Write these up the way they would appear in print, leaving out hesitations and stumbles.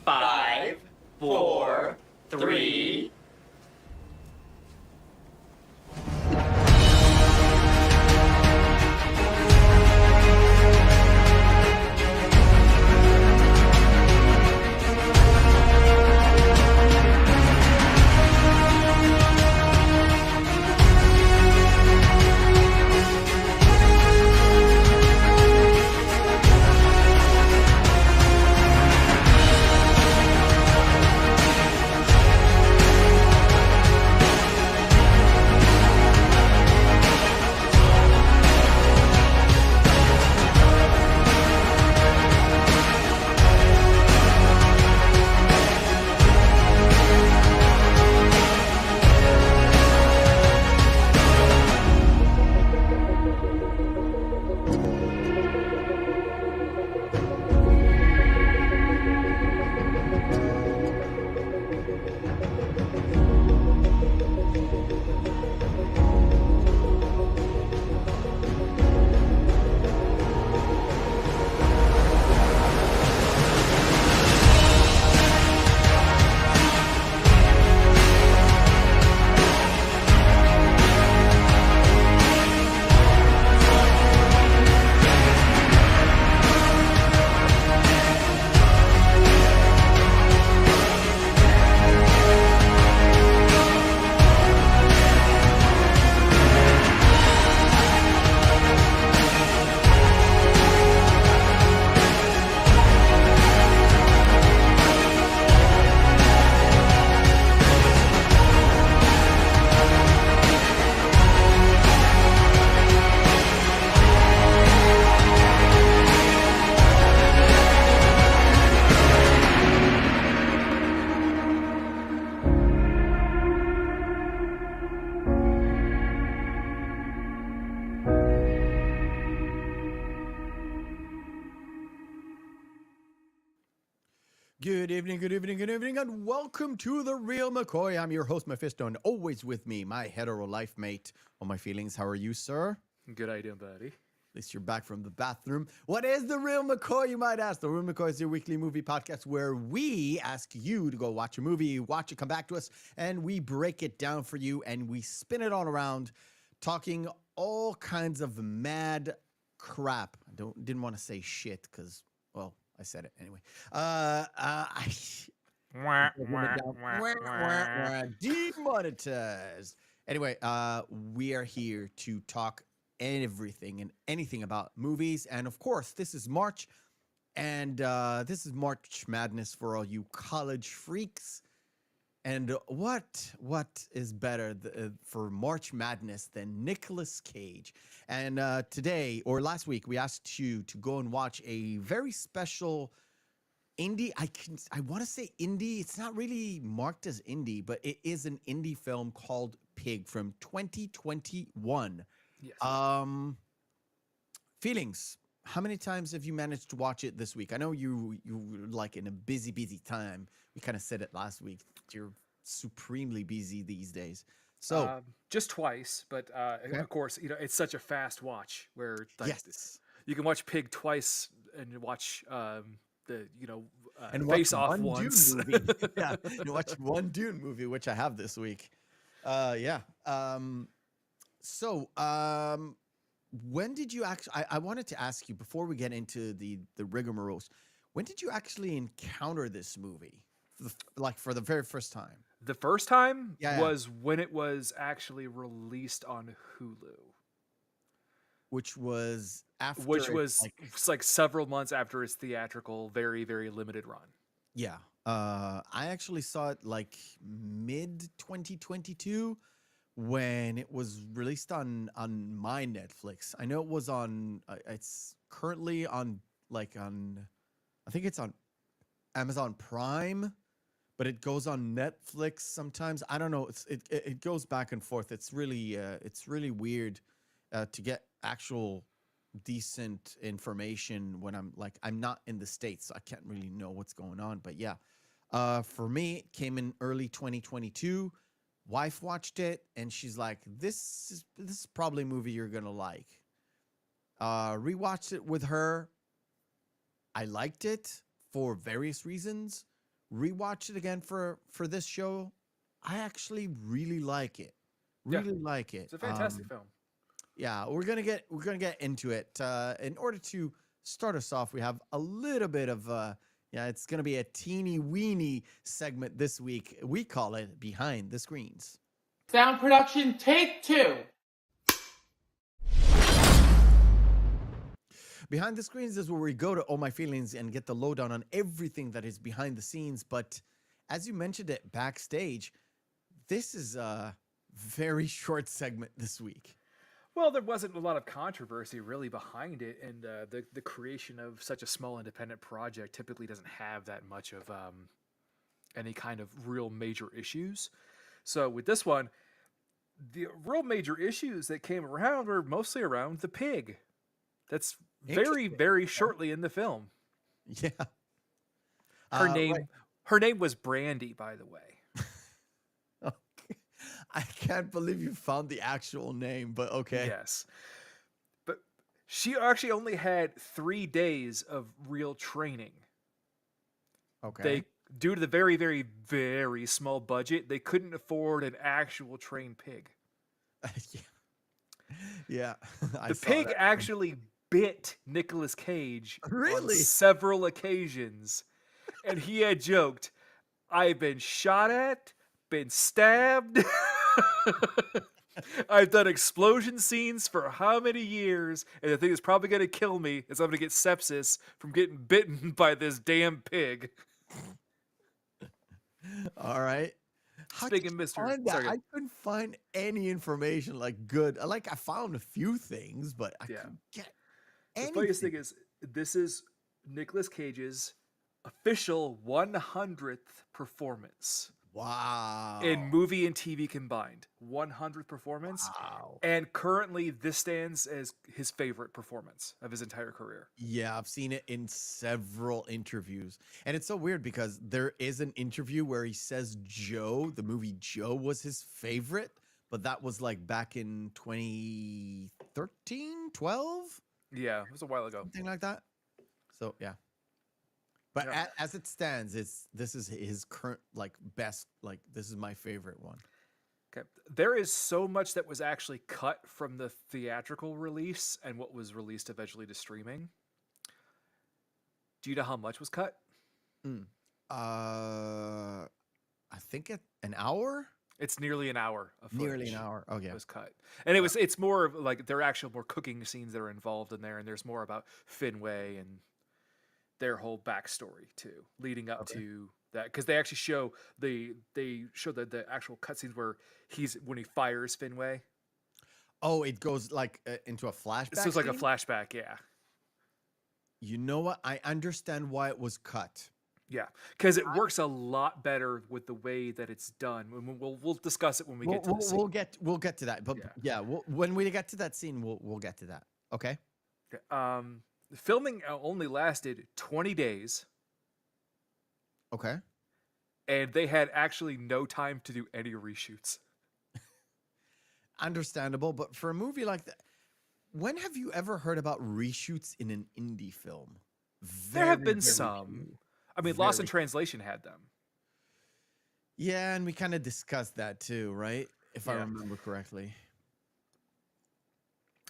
Five, four, three. Good evening, and welcome to the Reel McCoy. I'm your host, Meffistoe, and always with me, my hetero life mate. All my feelings, how are you, sir? Good idea, buddy. At least you're back from the bathroom. What is the Reel McCoy, you might ask? The Reel McCoy is your weekly movie podcast where we ask you to go watch a movie, watch it, come back to us, and we break it down for you, and we spin it all around, talking all kinds of mad crap. Didn't want to say shit, because, well, I said it anyway. Demonetized. Anyway, we are here to talk everything and anything about movies. And of course, this is March. And this is March Madness for all you college freaks. And what is better for March Madness than Nicolas Cage? And today, or last week, we asked you to go and watch a very special indie. I want to say indie. It's not really marked as indie, but it is an indie film called Pig from 2021. Yes. Feelings. How many times have you managed to watch it this week? I know you like in a busy time. We kind of said it last week. You're supremely busy these days. So just twice, but Okay. of course, it's such a fast watch where like, yes, you can watch Pig twice and watch the and Face watch Off one once. Dune movie. Yeah, and watch one Dune movie, which I have this week. Yeah. So when did you actually? I wanted to ask you before we get into the rigmaroles. When did you actually encounter this movie? For the very first time? The first time Yeah. was when it was actually released on Hulu, Which was after. which was like several months after its theatrical, very, very limited run. Yeah. I actually saw it like mid 2022 when it was released on my Netflix. I know it was on. It's currently on I think it's on Amazon Prime, but it goes on Netflix sometimes. I don't know. It goes back and forth. It's really weird to get actual decent information when I'm not in the States, so I can't really know what's going on. But yeah, for me, it came in early 2022. Wife watched it and she's like, this is probably a movie you're gonna like. Rewatched it with her. I liked it for various reasons. Rewatched it again for this show. I actually really like it. Yeah. Really like it. It's a fantastic film. Yeah, we're gonna get into it. In order to start us off, we have a little bit of it's gonna be a teeny weeny segment this week. We call it Behind the Screens. Sound production, take 2. Behind the Screens is where we go to All My Feelings and get the lowdown on everything that is behind the scenes. But as you mentioned it backstage, this is a very short segment this week. Well, there wasn't a lot of controversy really behind it, and the creation of such a small independent project typically doesn't have that much of any kind of real major issues. So with this one, the real major issues that came around were mostly around the pig. That's very, very shortly in the film. Yeah. Her name was Brandy, by the way. Okay. I can't believe you found the actual name, but okay. Yes. But she actually only had 3 days of real training. Okay. Due to the very, very, very small budget, they couldn't afford an actual trained pig. Yeah. The pig actually bit Nicolas Cage Really? on several occasions. And he had joked, I've been shot at, been stabbed. I've done explosion scenes for how many years, and the thing that's probably going to kill me is I'm going to get sepsis from getting bitten by this damn pig. All right. Speaking of Mr. I couldn't find any information good. I found a few things, but I couldn't get anything. The funniest thing is, this is Nicolas Cage's official 100th performance. Wow. In movie and TV combined. 100th performance. Wow. And currently, this stands as his favorite performance of his entire career. Yeah, I've seen it in several interviews. And it's so weird because there is an interview where he says Joe, the movie Joe, was his favorite, but that was back in 2013, 12? Yeah, it was a while ago. Something like that. So, yeah. But Yeah. as it stands, this is his current best, this is my favorite one. Okay. There is so much that was actually cut from the theatrical release and what was released eventually to streaming. Do you know how much was cut? I think an hour? It's nearly an hour of footage. Nearly an hour. Oh, yeah. Was cut. And it's more of there are actual more cooking scenes that are involved in there, and there's more about Finway and their whole backstory too, leading up to that, because they actually show the actual cutscenes where when he fires Finway. Oh, it goes into a flashback. So it's like a scene? flashback, yeah. You know what? I understand why it was cut. Yeah, because it works a lot better with the way that it's done. We'll discuss it when we get to the scene. We'll get to that. But yeah, when we get to that scene, we'll get to that. Okay. The filming only lasted 20 days. Okay. And they had actually no time to do any reshoots. Understandable, but for a movie like that, when have you ever heard about reshoots in an indie film? There have been some. I mean, Lost in Translation had them. Yeah, and we kind of discussed that too, right? If I remember correctly.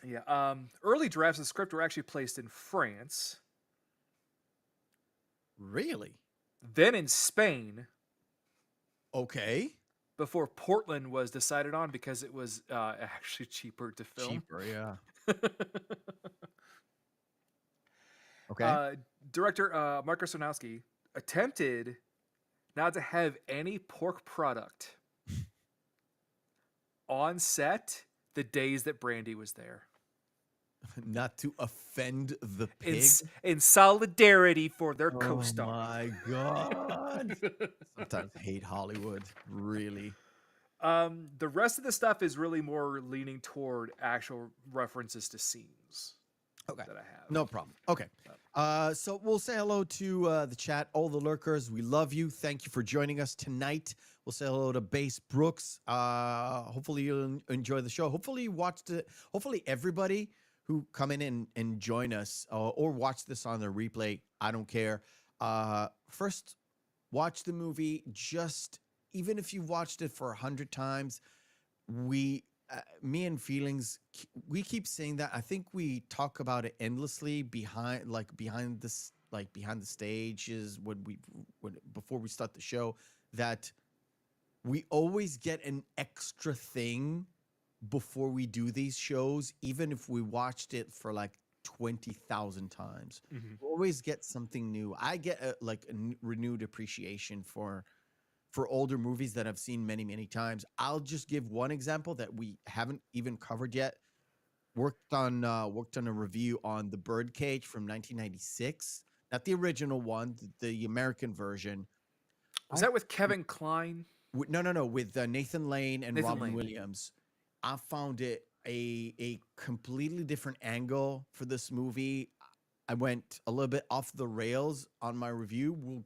Yeah. Early drafts of the script were actually placed in France. Really? Then in Spain. Okay. Before Portland was decided on because it was actually cheaper to film. Cheaper, yeah. Okay. Director Marco Sarnoski attempted not to have any pork product on set the days that Brandy was there. Not to offend the pig? In solidarity for their co-star. Oh my God. Sometimes hate Hollywood, really. The rest of the stuff is really more leaning toward actual references to scenes. Okay. that I have. No problem. Okay. So we'll say hello to the chat, all the lurkers. We love you. Thank you for joining us tonight. We'll say hello to Base Brooks. Hopefully you'll enjoy the show. Hopefully you watched it. Hopefully everybody who come in and join us or watch this on the replay, I don't care. First, watch the movie. Just even if you watched it for 100 times, me and Feelings, we keep saying that. I think we talk about it endlessly behind the stages before we start the show, that we always get an extra thing before we do these shows, even if we watched it for like 20,000 times. Mhm. We always get something new. I get a renewed appreciation for older movies that I've seen many, many times. I'll just give one example that we haven't even covered yet. Worked on a review on The Birdcage from 1996, not the original one, the American version. Was that with Kevin Kline? No, with Nathan Lane and Nathan Robin Lane. Williams. I found it a completely different angle for this movie. I went a little bit off the rails on my review.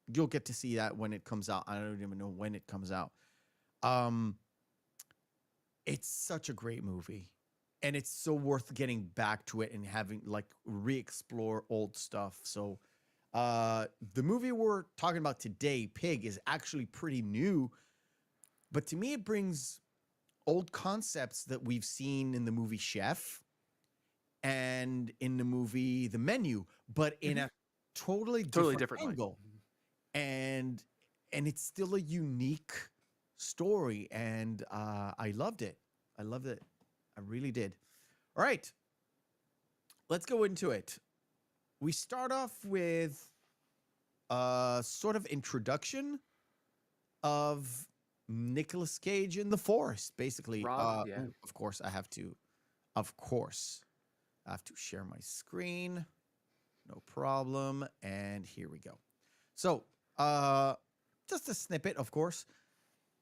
You'll get to see that when it comes out. I don't even know when it comes out. It's such a great movie, and it's so worth getting back to it and having re-explore old stuff. So the movie we're talking about today, Pig, is actually pretty new, but to me it brings old concepts that we've seen in the movie Chef and in the movie The Menu, but in a totally different light. angle. And it's still a unique story, and I loved it. I really did. All right, let's go into it. We start off with a sort of introduction of Nicolas Cage in the forest, basically. Rob, yeah. Of course I have to share my screen. No problem. And here we go. So just a snippet, of course,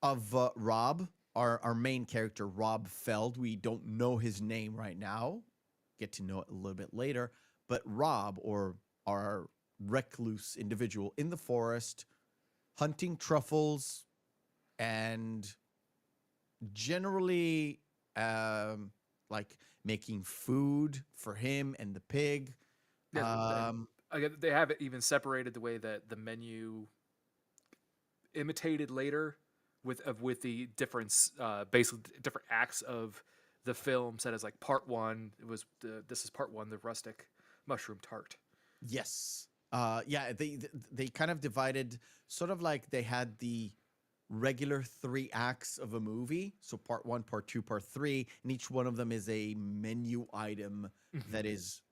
of Rob, our main character, Rob Feld. We don't know his name right now. Get to know it a little bit later. But Rob, or our recluse individual in the forest, hunting truffles and generally making food for him and the pig. Yeah, they have it even separated the way that the menu imitated later with the difference, basically different acts of the film said as like part one. This is part one, the rustic mushroom tart. Yes. Yeah, they kind of divided, sort of like they had the regular 3 acts of a movie. So part 1, part 2, part 3, and each one of them is a menu item that is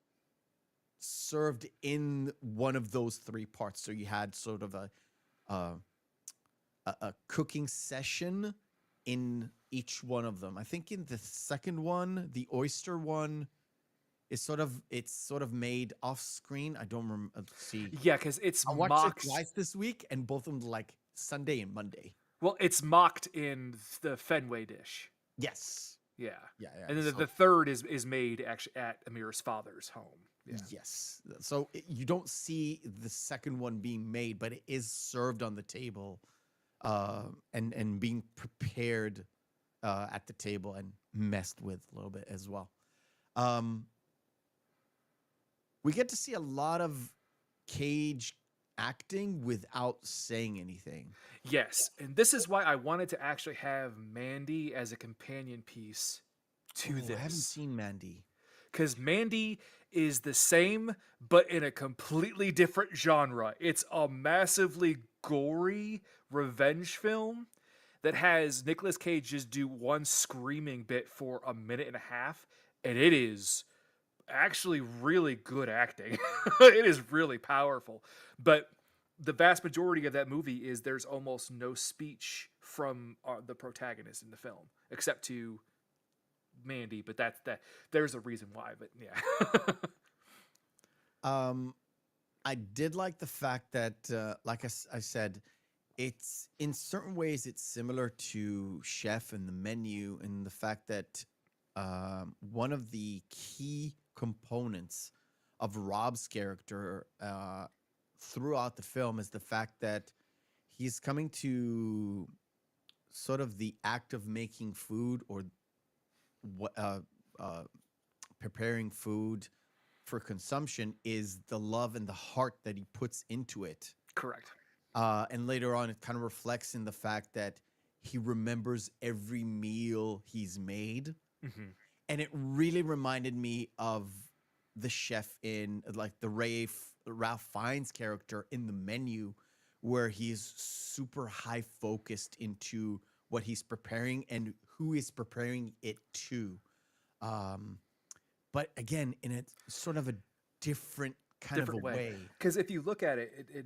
served in one of those 3 parts. So you had sort of a cooking session in each one of them. I think in the second one, the oyster one, it's sort of made off screen. I don't remember. Let's see. Yeah, because it's I watched mocked it twice this week, and both of them like Sunday and Monday. Well, it's mocked in the Fenway dish. Yes. Yeah. Yeah. And then the third is made actually at Amir's father's home. Yeah. Yes. So you don't see the second one being made, but it is served on the table, and being prepared at the table and messed with a little bit as well. We get to see a lot of Cage acting without saying anything. Yes, and this is why I wanted to actually have Mandy as a companion piece to this. I haven't seen Mandy. Because Mandy is the same, but in a completely different genre. It's a massively gory revenge film that has Nicolas Cage just do one screaming bit for a minute and a half, and it is actually really good acting. It is really powerful. But the vast majority of that movie is there's almost no speech from the protagonist in the film, except to Mandy, but that there's a reason why, but yeah. I did like the fact that, like I said, it's in certain ways it's similar to Chef and the Menu, in the fact that one of the key components of Rob's character throughout the film is the fact that he's coming to sort of the act of making food or what preparing food for consumption is the love and the heart that he puts into it. Correct. And later on, it kind of reflects in the fact that he remembers every meal he's made. Mm-hmm. And it really reminded me of the chef in like the Ralph Fiennes character in The Menu, where he's super high focused into what he's preparing and who he's preparing it to. But again, in a sort of a different kind of a way. Because if you look at it in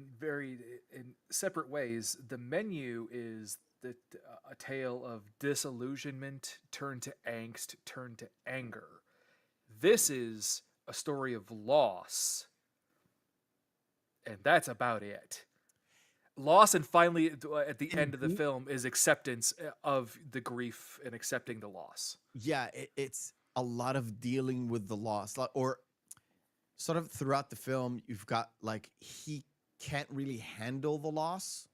separate ways, The Menu is a tale of disillusionment turned to angst, turned to anger. This is a story of loss, and that's about it. Loss, and finally at the end of the film is acceptance of the grief and accepting the loss. Yeah, it's a lot of dealing with the loss, or sort of throughout the film, you've got like he can't really handle the loss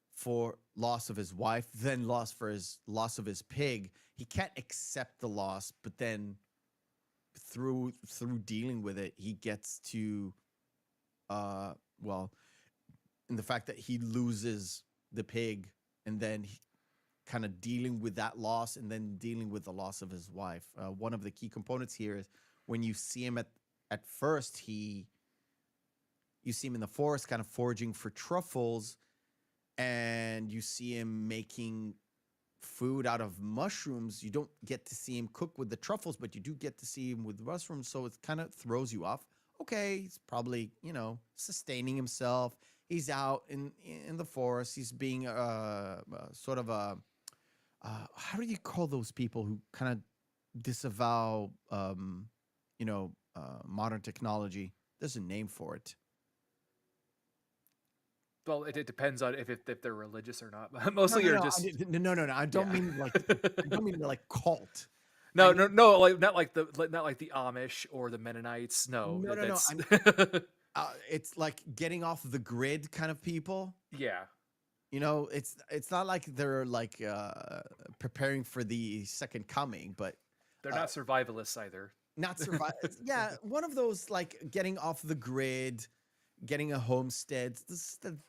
for loss of his wife, then loss of his pig. He can't accept the loss, but then through dealing with it, he gets to in the fact that he loses the pig, and then kind of dealing with that loss, and then dealing with the loss of his wife. One of the key components here is when you see him at first, you see him in the forest kind of foraging for truffles, and you see him making food out of mushrooms. You don't get to see him cook with the truffles, but you do get to see him with mushrooms, so it kind of throws you off. Okay, he's probably, sustaining himself. He's out in the forest. He's being sort of a how do you call those people who kind of disavow modern technology? There's a name for it. Well, it depends on if they're religious or not. Mostly, No, you're just no. I don't mean like cult. no, like not like the Amish or the Mennonites. No. It's like getting off the grid kind of people. Yeah. It's not like they're like preparing for the second coming, but they're not survivalists either. Not survive. Yeah, one of those like getting off the grid, getting a homestead,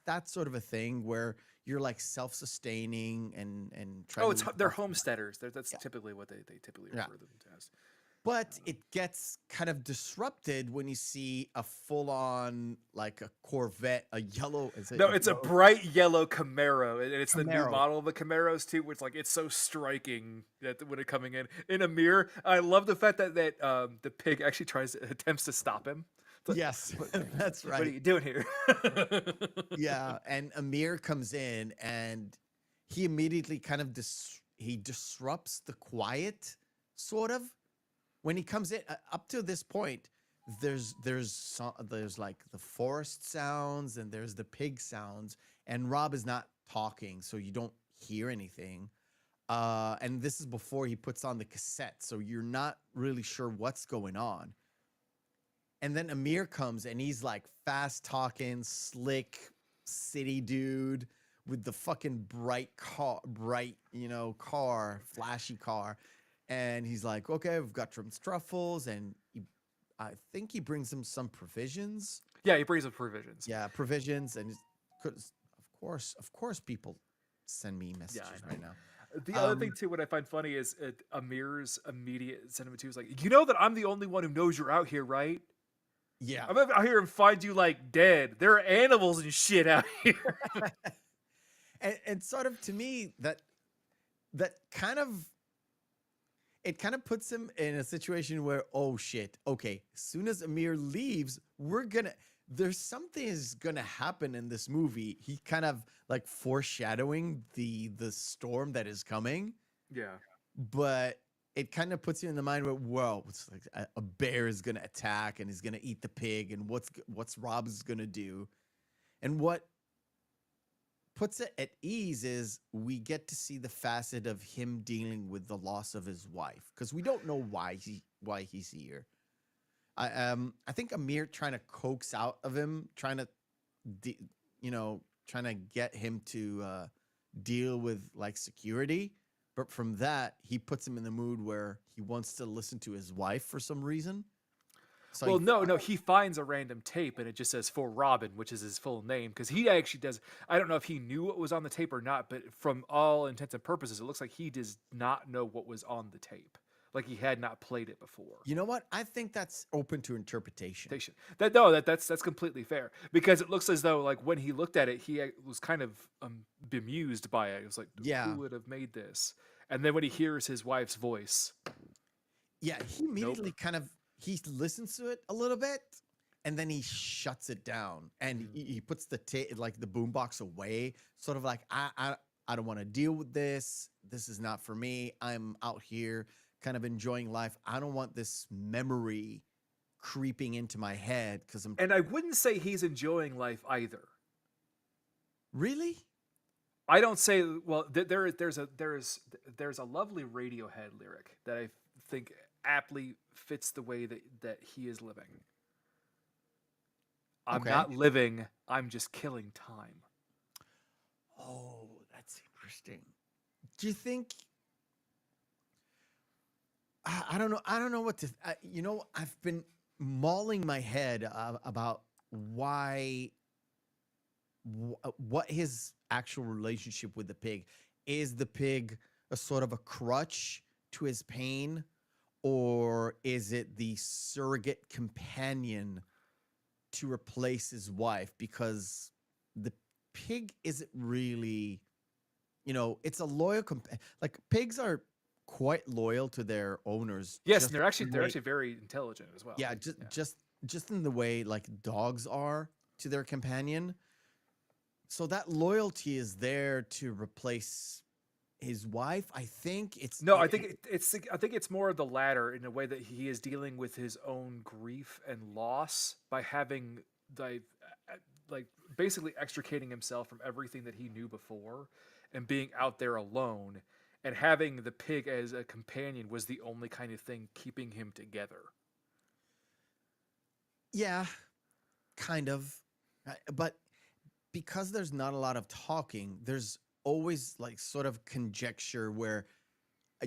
that sort of a thing where you're like self-sustaining and trying. They're homesteaders. That's typically what they typically refer them as. But it gets kind of disrupted when you see a full-on like a Corvette, a yellow. It's a bright yellow Camaro, and it's the new Camaro. model of the Camaros too, which it's so striking that when it coming in a mirror. I love the fact that the pig actually attempts to stop him. Yes, that's right. What are you doing here? Yeah, and Amir comes in, and he immediately kind of disrupts the quiet, sort of. When he comes in, up to this point, there's like the forest sounds and there's the pig sounds, and Rob is not talking, so you don't hear anything. And this is before he puts on the cassette, so you're not really sure what's going on. And then Amir comes, and he's like fast talking, slick city dude with the fucking flashy car. And he's like, okay, we've got some truffles, and I think he brings him some provisions. Yeah, he brings up provisions. Yeah, provisions, and of course, people send me messages right now. The other thing too, what I find funny is Amir's immediate sentiment too is like, you know that I'm the only one who knows you're out here, right? Yeah, I'm out here and find you like dead. There are animals and shit out here. and sort of to me that kind of. It kind of puts him in a situation where, oh shit, okay, as soon as Amir leaves, there's something is gonna happen in this movie. He kind of like foreshadowing the storm that is coming. Yeah. But it kind of puts you in the mind where, whoa, it's like a bear is gonna attack and he's gonna eat the pig, and what's Rob's gonna do? And what puts it at ease is we get to see the facet of him dealing with the loss of his wife, because we don't know why he's here. I think Amir trying to coax out of him, trying to, de- trying to get him to deal with like security. But from that, he puts him in the mood where he wants to listen to his wife for some reason. So Well, no, he finds a random tape and it just says for Robin, which is his full name, because he actually does. I don't know if he knew what was on the tape or not, but from all intents and purposes, it looks like he does not know what was on the tape. Like he had not played it before. you know what? I think that's open to interpretation. That's completely fair, because it looks as though like when he looked at it, he was kind of bemused by it. It was like, Yeah. who would have made this? And then when he hears his wife's voice, Yeah, he immediately he listens to it a little bit, and then he shuts it down, and he puts the the boombox away, sort of like I don't want to deal with this. This is not for me. I'm out here kind of enjoying life. I don't want this memory creeping into my head because I'm and I wouldn't say he's enjoying life either. really. I don't say well. There's a lovely Radiohead lyric that I think aptly fits the way that he is living. I'm Okay. not living. I'm just killing time. Oh, that's interesting. Do you think? I don't know. I don't know what to. I've been mauling my head about what his actual relationship with the pig is. The pig a sort of a crutch to his pain, or is it the surrogate companion to replace his wife? Because the pig isn't really, it's a loyal like pigs are quite loyal to their owners. Yes, just and they're the way- actually very intelligent as well. yeah, just in the way like dogs are to their companion. So that loyalty is there to replace his wife. I think it's No, I think it's more of the latter, in a way that he is dealing with his own grief and loss by having like basically extricating himself from everything that he knew before and being out there alone, and having the pig as a companion was the only kind of thing keeping him together. yeah, kind of. But because there's not a lot of talking, there's always like sort of conjecture where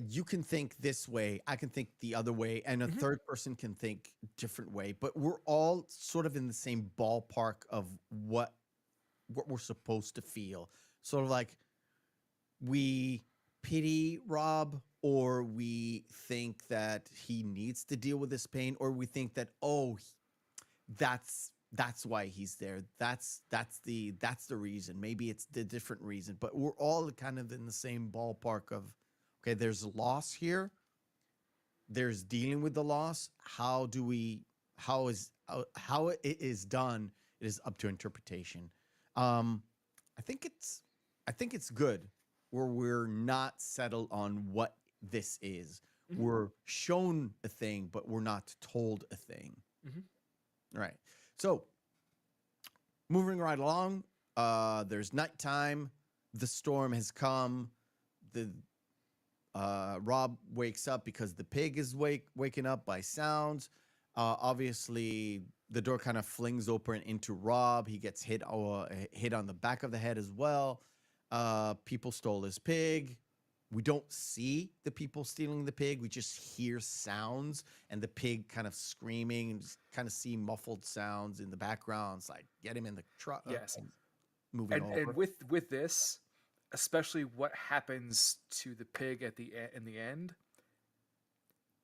you can think this way, I can think the other way, and a third person can think different way. But we're all sort of in the same ballpark of what we're supposed to feel. Sort of like we pity Rob, or we think that he needs to deal with this pain, or we think that that's why he's there. That's the reason. Maybe it's the different reason, but we're all kind of in the same ballpark of, okay, there's loss here. There's dealing with the loss. How it is done? It is up to interpretation. I think it's good where we're not settled on what this is. We're shown a thing, but we're not told a thing. Right. So, moving right along, there's nighttime. The storm has come. The Rob wakes up because the pig is waking up by sounds. Obviously, the door kind of flings open into Rob. He gets hit on the back of the head as well. People stole his pig. We don't see the people stealing the pig. We just hear sounds and the pig kind of screaming, and just kind of see muffled sounds in the background. It's like, get him in the truck. Yes. Moving over. And with this, especially what happens to the pig in the end,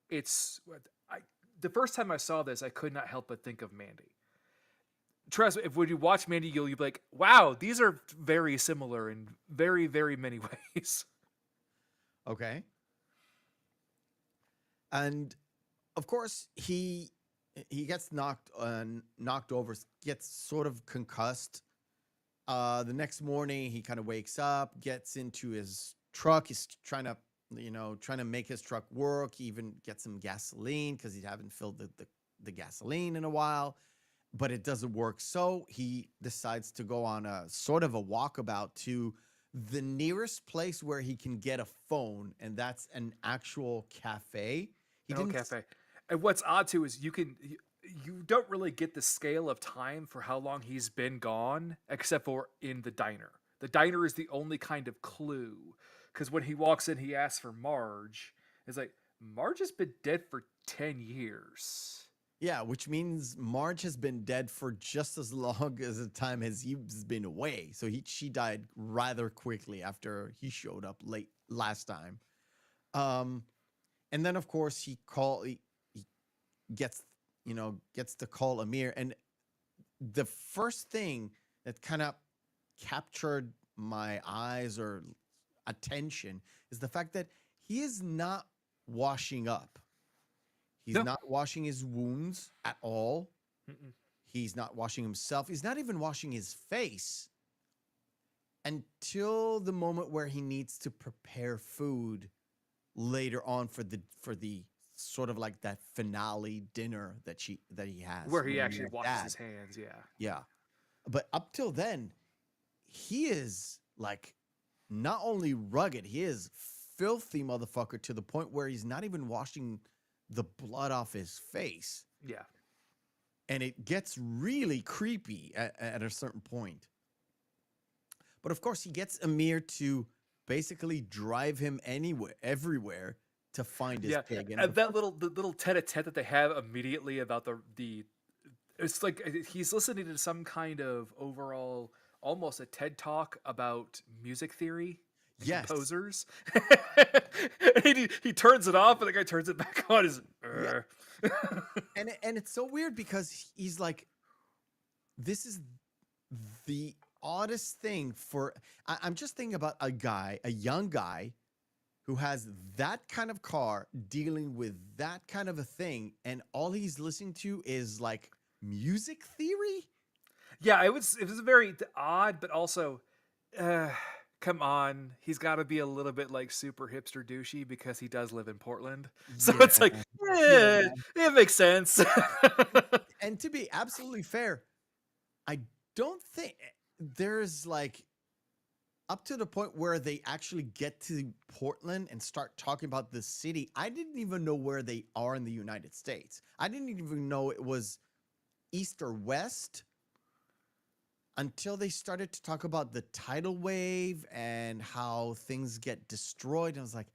it's the first time I saw this, I could not help but think of Mandy. Trust me, when you watch Mandy, you'll be like, wow, these are very similar in very, very many ways. Okay. And of course, he gets knocked over, gets sort of concussed. The next morning, he kind of wakes up, gets into his truck. He's trying to make his truck work. He even gets some gasoline because he haven't filled the gasoline in a while, but it doesn't work. So he decides to go on a sort of a walkabout to the nearest place where he can get a phone, and that's an actual cafe. Cafe. And what's odd too is you don't really get the scale of time for how long he's been gone, except for in the diner. The diner is the only kind of clue, because when he walks in, he asks for Marge. It's like, Marge has been dead for 10 years. Yeah, which means Marge has been dead for just as long as the time as he's been away. So she died rather quickly after he showed up late last time. And then of course he gets to call Amir, and the first thing that kind of captured my eyes or attention is the fact that he is not washing up. He's No. not washing his wounds at all. Mm-mm. He's not washing himself. He's not even washing his face until the moment where he needs to prepare food later on for the sort of like that finale dinner that he has, Where he with actually their washes dad. his hands, yeah. Yeah. But up till then, he is like not only rugged, he is filthy motherfucker to the point where he's not even washing the blood off his face. Yeah. And it gets really creepy at a certain point. But of course, he gets Amir to basically drive him everywhere to find his pig. And that little tete-a-tete that they have immediately about the it's like he's listening to some kind of overall almost a TED talk about music theory and Yes. composers. And he turns it off and the guy turns it back on. And it's so weird because he's like, this is the oddest thing for I'm just thinking about a young guy who has that kind of car dealing with that kind of a thing, and all he's listening to is like music theory. Yeah, it was very odd, but also come on, he's got to be a little bit like super hipster douchey because he does live in Portland. So it's like, it makes sense. And to be absolutely fair, I don't think there's like up to the point where they actually get to Portland and start talking about the city. I didn't even know where they are in the United States. I didn't even know it was east or west until they started to talk about the tidal wave and how things get destroyed. And I was like,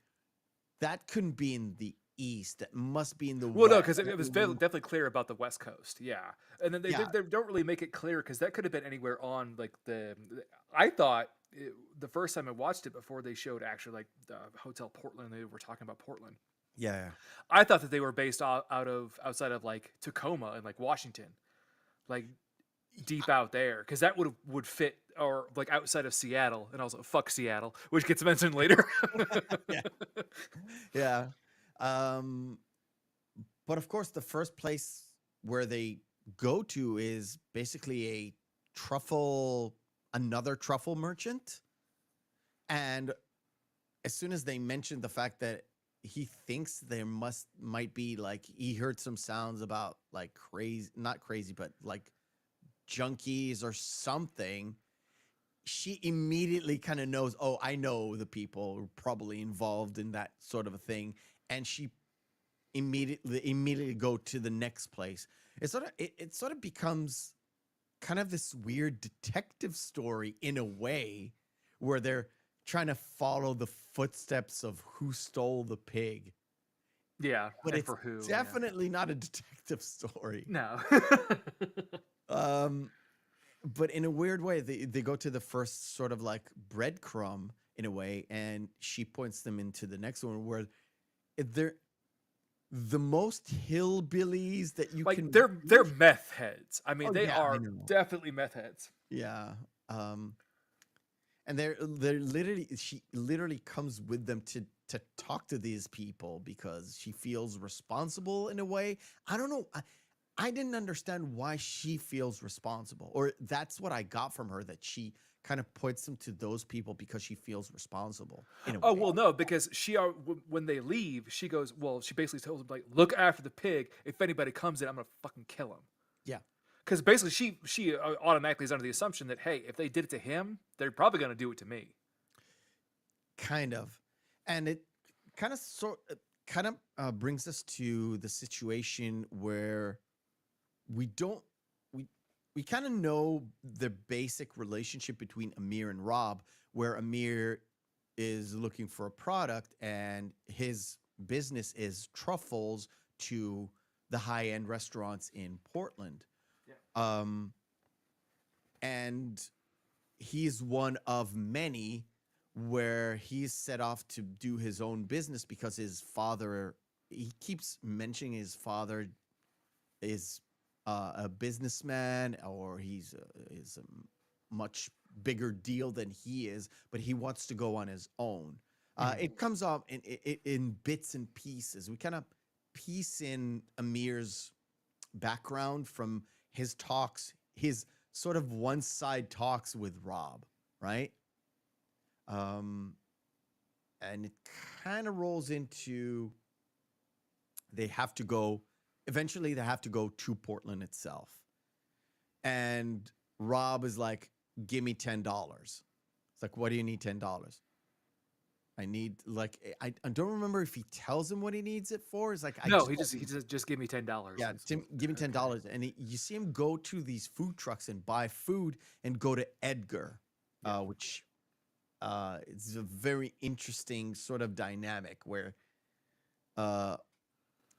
that couldn't be in the east. That must be in the Well, west. no, because it was definitely clear about the West Coast. Yeah. And then they don't really make it clear because that could have been anywhere on like I thought the first time I watched it before they showed actually like the Hotel Portland, they were talking about Portland. Yeah. I thought that they were based outside of like Tacoma and like Washington, like deep out there, because that would fit, or like outside of Seattle, and also fuck Seattle, which gets mentioned later. Yeah. But of course, the first place where they go to is basically another truffle merchant. And as soon as they mentioned the fact that he thinks there might be like, he heard some sounds about like not crazy, but like junkies or something, she immediately kind of knows, oh, I know the people who are probably involved in that sort of a thing. And she immediately go to the next place. It sort of becomes kind of this weird detective story in a way, where they're trying to follow the footsteps of who stole the pig. Yeah, But and it's for who? definitely not a detective story. No. But in a weird way, they go to the first sort of like breadcrumb in a way, and she points them into the next one where they're the most hillbillies that you like can. they're meth heads. I mean, Oh, they yeah, I are know. definitely meth heads. Yeah. And she literally comes with them to talk to these people because she feels responsible in a way. I don't know. I didn't understand why she feels responsible, or that's what I got from her, that she kind of points them to those people because she feels responsible in a way. Oh, well, no, because when they leave, she goes, well, she basically tells them, like, look after the pig. If anybody comes in, I'm going to fucking kill him. Yeah. Because basically she automatically is under the assumption that, hey, if they did it to him, they're probably going to do it to me. Kind of. And it kind of brings us to the situation where we don't we kind of know the basic relationship between Amir and Rob, where Amir is looking for a product and his business is truffles to the high-end restaurants in Portland. Yeah. And he's one of many where he's set off to do his own business because his father, he keeps mentioning his father is a businessman, or he's is a much bigger deal than he is, but he wants to go on his own. It comes up in bits and pieces. We kind of piece in Amir's background from his talks, his sort of one-side talks with Rob, right? And it kind of rolls into eventually they have to go to Portland itself. And Rob is like, give me $10. It's like, what do you need $10? I need, like, I don't remember if he tells him what he needs it for. It's like, No, he just give me $10. yeah, give me $10. And you see him go to these food trucks and buy food and go to Edgar, which it's a very interesting sort of dynamic where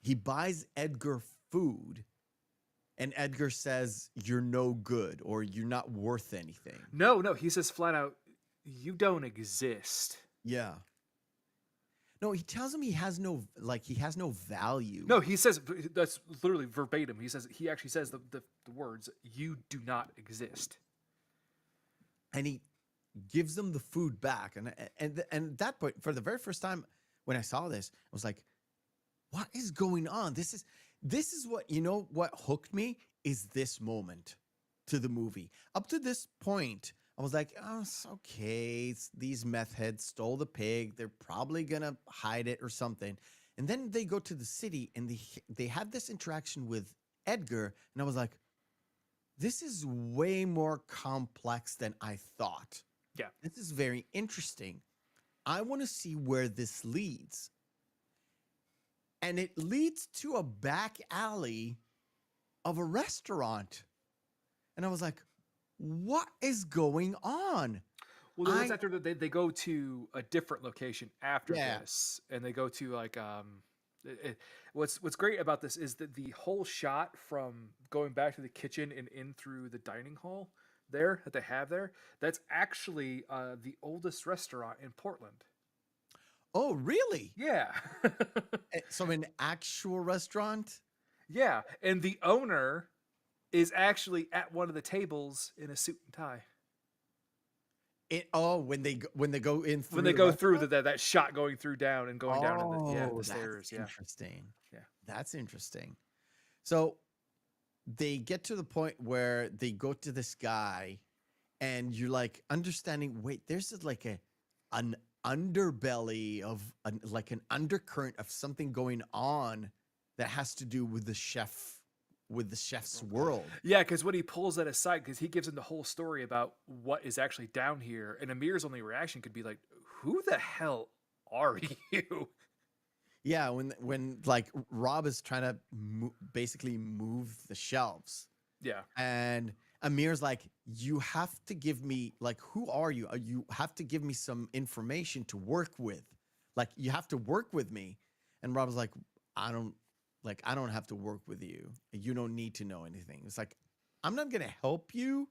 he buys Edgar food and Edgar says, you're no good or you're not worth anything. No, he says flat out, you don't exist. Yeah. No, he tells him he has no value. No, he says, that's literally verbatim. He actually says the words, you do not exist. And he gives them the food back. And at that point, for the very first time when I saw this, I was like, what is going on? This is what, what hooked me is this moment to the movie. Up to this point, I was like, oh, it's okay. These meth heads stole the pig. They're probably going to hide it or something. And then they go to the city and they have this interaction with Edgar. And I was like, this is way more complex than I thought. Yeah. This is very interesting. I want to see where this leads. And it leads to a back alley of a restaurant. And I was like, what is going on? Well, that's after they go to a different location after this, and they go to like what's great about this is that the whole shot from going back to the kitchen and in through the dining hall there that they have there, that's actually the oldest restaurant in Portland. Oh, really? Yeah. So an actual restaurant? Yeah, and the owner is actually at one of the tables in a suit and tie. When they go in through when they go through that shot going through down and going down in the stairs. Yeah, interesting. Yeah, that's interesting. So they get to the point where they go to this guy, and you're like understanding. Wait, there's like an underbelly of like an undercurrent of something going on that has to do with the chef. With the chef's world. Yeah, because when he pulls that aside, because he gives him the whole story about what is actually down here, and Amir's only reaction could be like, who the hell are you? Yeah, when like Rob is trying to basically move the shelves. Yeah. And Amir's like, you have to give me, like, who are you? You have to give me some information to work with. Like, you have to work with me. And Rob's like, I don't have to work with you. You don't need to know anything. It's like, I'm not going to help you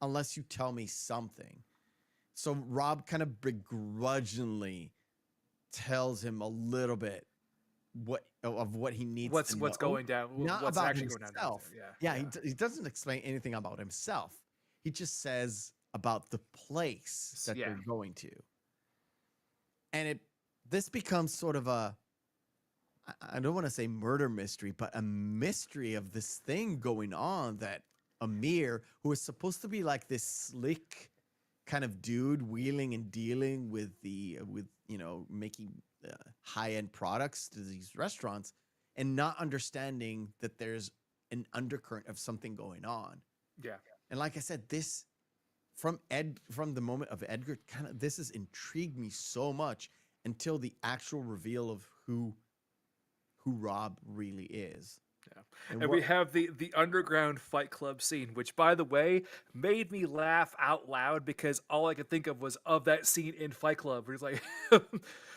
unless you tell me something. So Rob kind of begrudgingly tells him a little bit of what he needs to know. What's going down. Not what's about actually himself. going down there. Yeah. He doesn't explain anything about himself. He just says about the place that they're going to. And this becomes sort of I don't want to say murder mystery, but a mystery of this thing going on that Amir, who is supposed to be like this slick kind of dude wheeling and dealing with making high-end products to these restaurants and not understanding that there's an undercurrent of something going on. Yeah. And like I said, this from the moment of Edgar, this has intrigued me so much until the actual reveal of who Rob really is. And we have the underground Fight Club scene, which, by the way, made me laugh out loud because all I could think of was of that scene in Fight Club, where he's like, it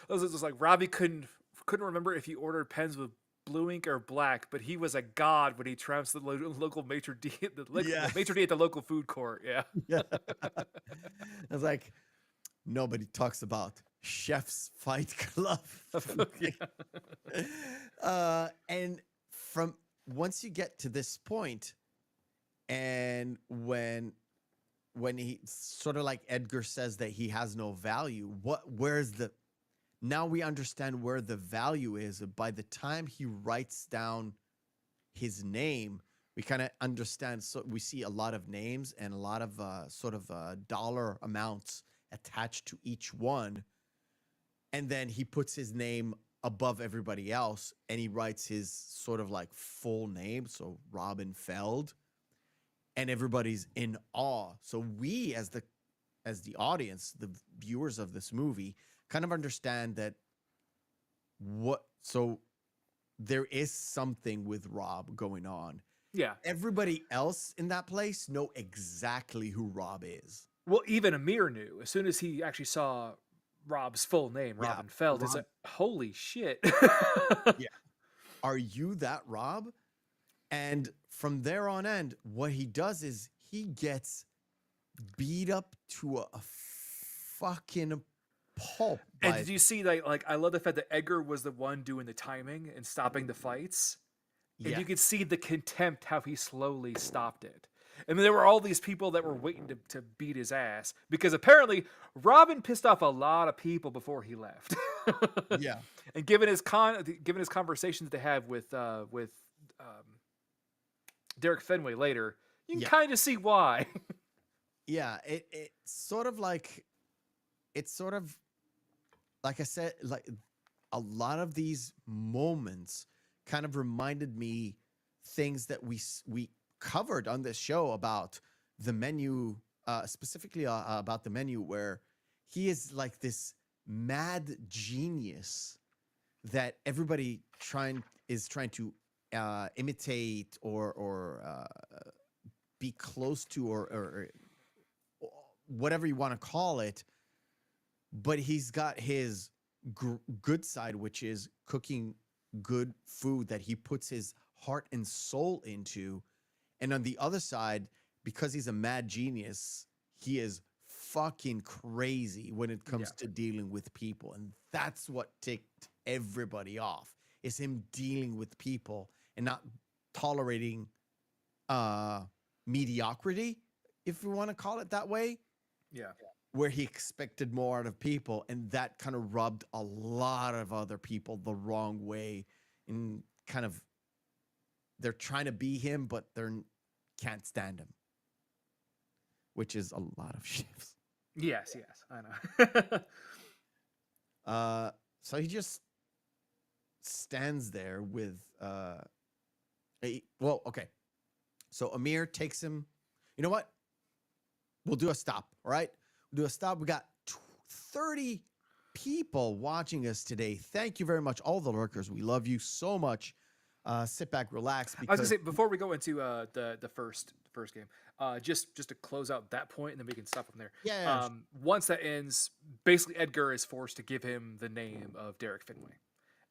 was just like Robbie couldn't remember if he ordered pens with blue ink or black, but he was a god when he trounced the local maitre d' the maitre d' at the local food court. Yeah, yeah. I was like, nobody talks about Chef's Fight Club. And from once you get to this point, and when he sort of like Edgar says that he has no value, now we understand where the value is. By the time he writes down his name, we kind of understand. So we see a lot of names and a lot of dollar amounts attached to each one. And then he puts his name above everybody else, and he writes his sort of like full name, so Robin Feld, and everybody's in awe. So we, as the audience, the viewers of this movie, kind of understand that so there is something with Rob going on. Yeah. Everybody else in that place know exactly who Rob is. Well, even Amir knew as soon as he actually saw Rob's full name, Robin Feld. It's like, holy shit. Yeah. Are you that Rob? And from there on end, what he does is he gets beat up to a fucking pulp. And did you see like I love the fact that Edgar was the one doing the timing and stopping the fights. And you could see the contempt how he slowly stopped it. I mean, there were all these people that were waiting to beat his ass because apparently Robin pissed off a lot of people before he left. Yeah, and given his conversations they have with Derek Fenway later, you can kind of see why. Yeah, it's sort of like I said, like a lot of these moments kind of reminded me things that we covered on this show about the menu, specifically about the menu, where he is like this mad genius that everybody is trying to imitate or be close to or whatever you want to call it. But he's got his good side, which is cooking good food that he puts his heart and soul into. And on the other side, because he's a mad genius, he is fucking crazy when it comes to dealing with people. And that's what ticked everybody off, is him dealing with people and not tolerating mediocrity, if you want to call it that way. Yeah. Where he expected more out of people. And that kind of rubbed a lot of other people the wrong way. And kind of, they're trying to be him, but can't stand him, which is a lot of shifts. Yes, I know. So he just stands there with okay. So Amir takes him. You know what? We'll do a stop. All right, we'll do a stop. We got 30 people watching us today. Thank you very much, all the lurkers. We love you so much. Sit back, relax. Because I was gonna say, before we go into the first game, just to close out that point, and then we can stop from there. Yeah. Once that ends, basically Edgar is forced to give him the name of Derek Fenway,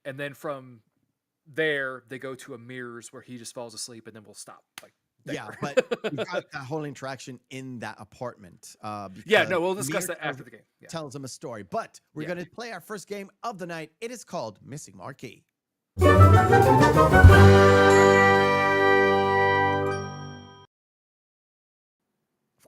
and then from there they go to Amir's where he just falls asleep, and then we'll stop. Like yeah, but we got that whole interaction in that apartment. We'll discuss that after the game. Yeah. Tells him a story, but we're going to play our first game of the night. It is called Missing Marquee. Of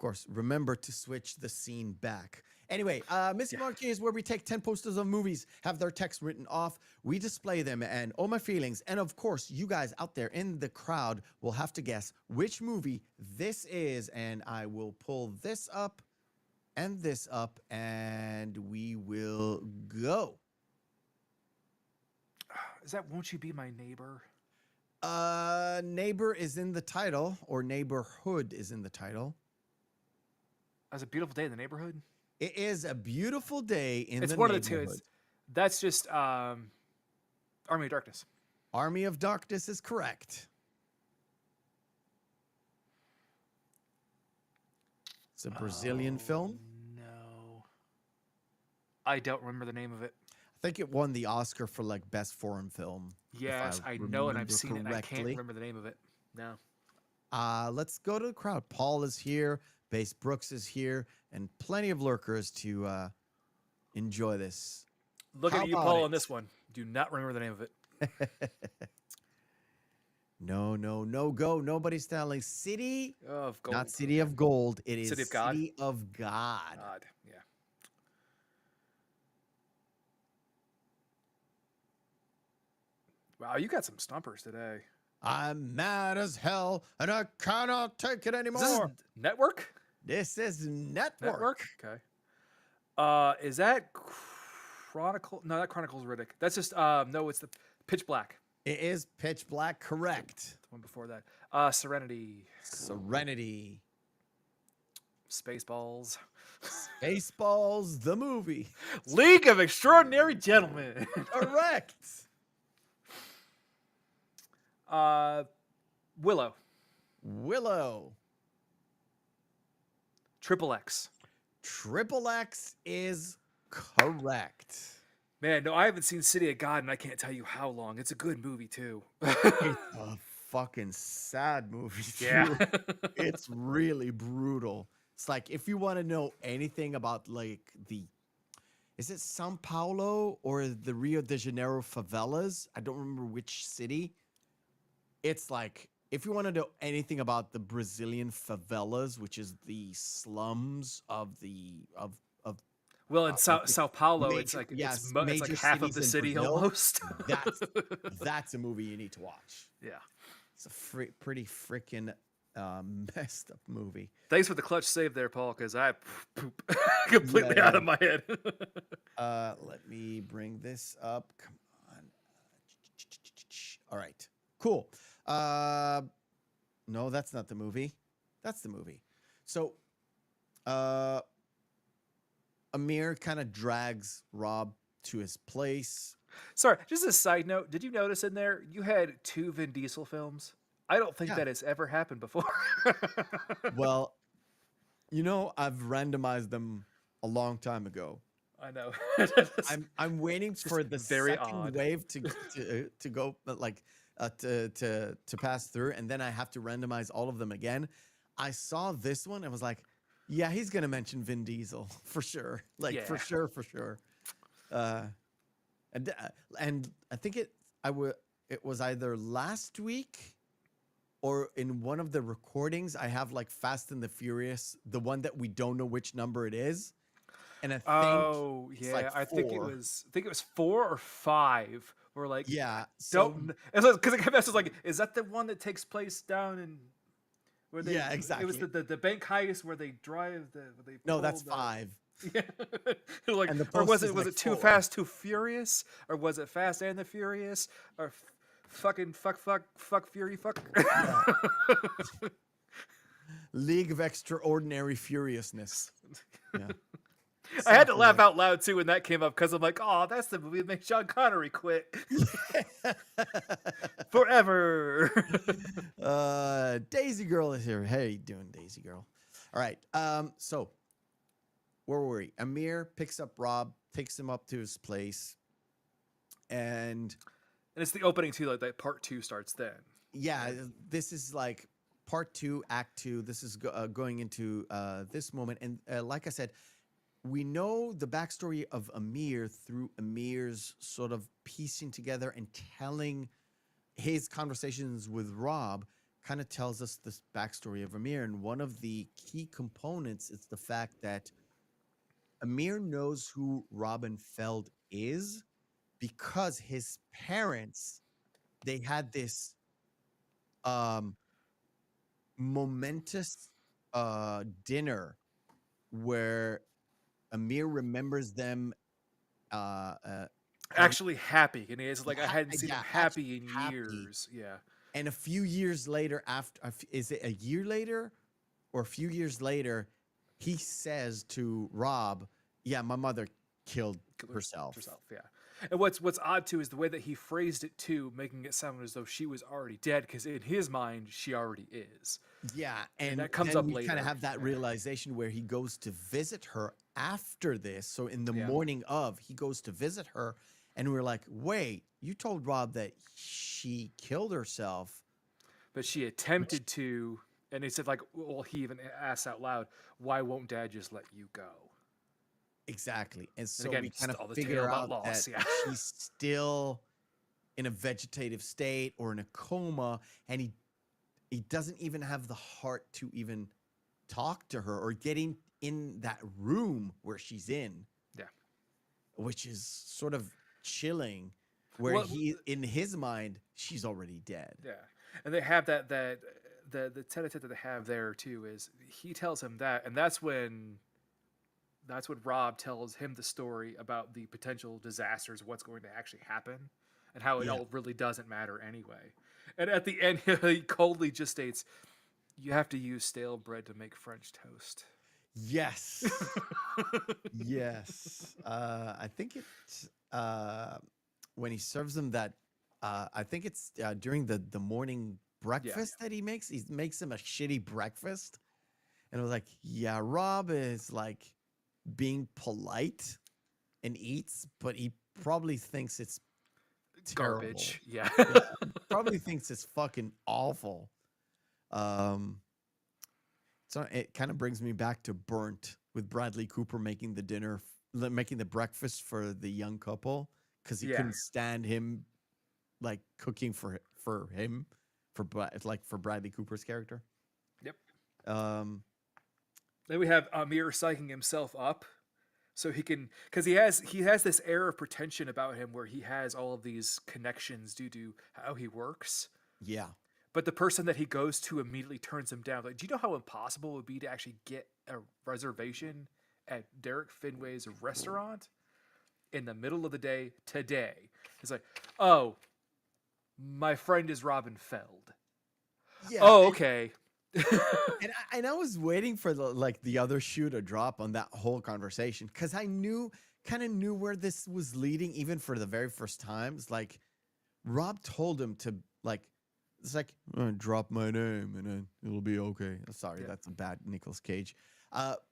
course, remember to switch the scene back. Anyway, Missing Marquee is where we take 10 posters of movies, have their text written off, we display them, and oh my feelings. And of course, you guys out there in the crowd will have to guess which movie this is. And I will pull this up, and we will go. Is that Won't You Be My Neighbor? Neighbor is in the title, or Neighborhood is in the title. It's a Beautiful Day in the Neighborhood. It is a beautiful day in the neighborhood. It's one of the two. That's just Army of Darkness. Army of Darkness is correct. It's a Brazilian film. No. I don't remember the name of it. I think it won the Oscar for like best foreign film. if Yes, I know, and I've remember seen it. And I can't correctly. remember the name of it. No. Let's go to the crowd. Paul is here. Base Brooks is here, and plenty of lurkers to enjoy this. Looking How at you, about Paul, it? on this one. Do not remember the name of it. No, go. Nobody's telling. City, Of Gold. not City of Gold. It is City of God? City of God. God. Yeah. Wow, you got some stumpers today. I'm mad as hell, and I cannot take it Is anymore. this Network? This is Network. Network? Okay. Is that Chronicle? No, that Chronicles Riddick. That's just no, it's the Pitch Black. It is Pitch Black, correct. The one before that. Serenity. Serenity. Spaceballs. Baseballs, the movie. League of Extraordinary Gentlemen. Correct. Willow. Willow. Triple X. Triple X is correct. Man, no, I haven't seen City of God, and I can't tell you how long. It's a good movie too. It's a fucking sad movie. Too. Yeah. It's really brutal. It's like if you want to know anything about like is it Sao Paulo or the Rio de Janeiro favelas? I don't remember which city. It's like if you want to know anything about the Brazilian favelas, which is the slums of Well, in Sao Paulo, major- it's like yes, it's like major half of cities the in city Brazil. almost. that's a movie you need to watch. Yeah. It's a pretty freaking messed up movie. Thanks for the clutch save there, Paul, because I poop completely Yeah, out yeah. of my head. Let me bring this up. Come on. All right. Cool. No, that's not the movie. That's the movie. So, Amir kind of drags Rob to his place. Sorry, just a side note. Did you notice in there you had 2 Vin Diesel films? I don't think Yeah. that has ever happened before. Well, I've randomized them a long time ago. I know. I'm waiting for the very second odd. wave to go to pass through, and then I have to randomize all of them again. I saw this one and was like, yeah, he's gonna mention Vin Diesel for sure, for Yeah. sure. And I think it was either last week or in one of the recordings. I have like Fast and the Furious, the one that we don't know which number it is. And I think Oh it's yeah, like I think it 4. was 4 or 5. We're like, Yeah. So don't because it was like, is that the one that takes place down in where they? Yeah, It was exactly. the bank heist where they drive no, that's pull the- 5. Yeah. Like, And the or was post is it like Too 4. Fast, Too Furious, or was it Fast and the Furious, or fucking fuck Fury fuck? League of Extraordinary Furiousness. Yeah. I had to Something laugh like- out loud too when that came up because I'm like, oh, that's the movie that makes Sean Connery quit forever. Daisy Girl is here. How you doing, Daisy Girl? All right. So where were we? Amir picks up Rob, takes him up to his place, and And it's the opening too, like that part 2 starts then. yeah, this is like part 2, act 2. This is going into this moment, and like I said, we know the backstory of Amir through Amir's sort of piecing together and telling his conversations with Rob. Kind of tells us this backstory of Amir, and one of the key components is the fact that Amir knows who Robin Feld is because his parents, they had this momentous dinner where Amir remembers them Actually happy, and it's like I hadn't seen him yeah, happy in happy. years. Yeah. and a few years later, is it a year later or a few years later, he says to Rob, yeah, my mother killed herself. Yeah. And what's odd too is the way that he phrased it too, making it sound as though she was already dead, because in his mind she already is. Yeah, And and that comes then up we kind later. of have that realization where he goes to visit her after this. So in the Yeah. morning of, he goes to visit her, and we're like, "Wait, you told Rob that she killed herself?" But she attempted to, and he said like, well, he even asked out loud, "Why won't Dad just let you go?" Exactly, and so again, we kind all of the tale figure about out loss, that yeah. she's still in a vegetative state or in a coma, and he doesn't even have the heart to even talk to her or get in that room where she's in, Yeah. which is sort of chilling, where Well, he in his mind she's already dead. Yeah, and they have that the tete-a-tete that they have there too is he tells him that, and that's when Rob tells him the story about the potential disasters, what's going to actually happen, and how it Yeah. all really doesn't matter anyway. And at the end, he coldly just states, "You have to use stale bread to make French toast." Yes. Yes. I think it's when he serves them that. I think it's during the morning breakfast that he makes him a shitty breakfast, and I was like, yeah, Rob is like being polite and eats, but he probably thinks it's terrible. Garbage. Yeah. Yeah, probably thinks it's fucking awful. Um, so it kind of brings me back to Burnt with Bradley Cooper making the making the breakfast for the young couple because he Yeah. couldn't stand him like cooking for him for Bradley Cooper's character. Yep. Um, Then we have Amir psyching himself up so he can, because he has this air of pretension about him where he has all of these connections due to how he works. yeah, But the person that he goes to immediately turns him down. Like, do you know how impossible it would be to actually get a reservation at Derek Finway's restaurant in the middle of the day today? He's like, "Oh, my friend is Robin Feld." yeah. Oh, okay. And I was waiting for the other shoe to drop on that whole conversation because I kind of knew where this was leading even for the very first time. It's like Rob told him to it's like drop my name and then it'll be okay. Sorry, that's a bad Nicolas Cage.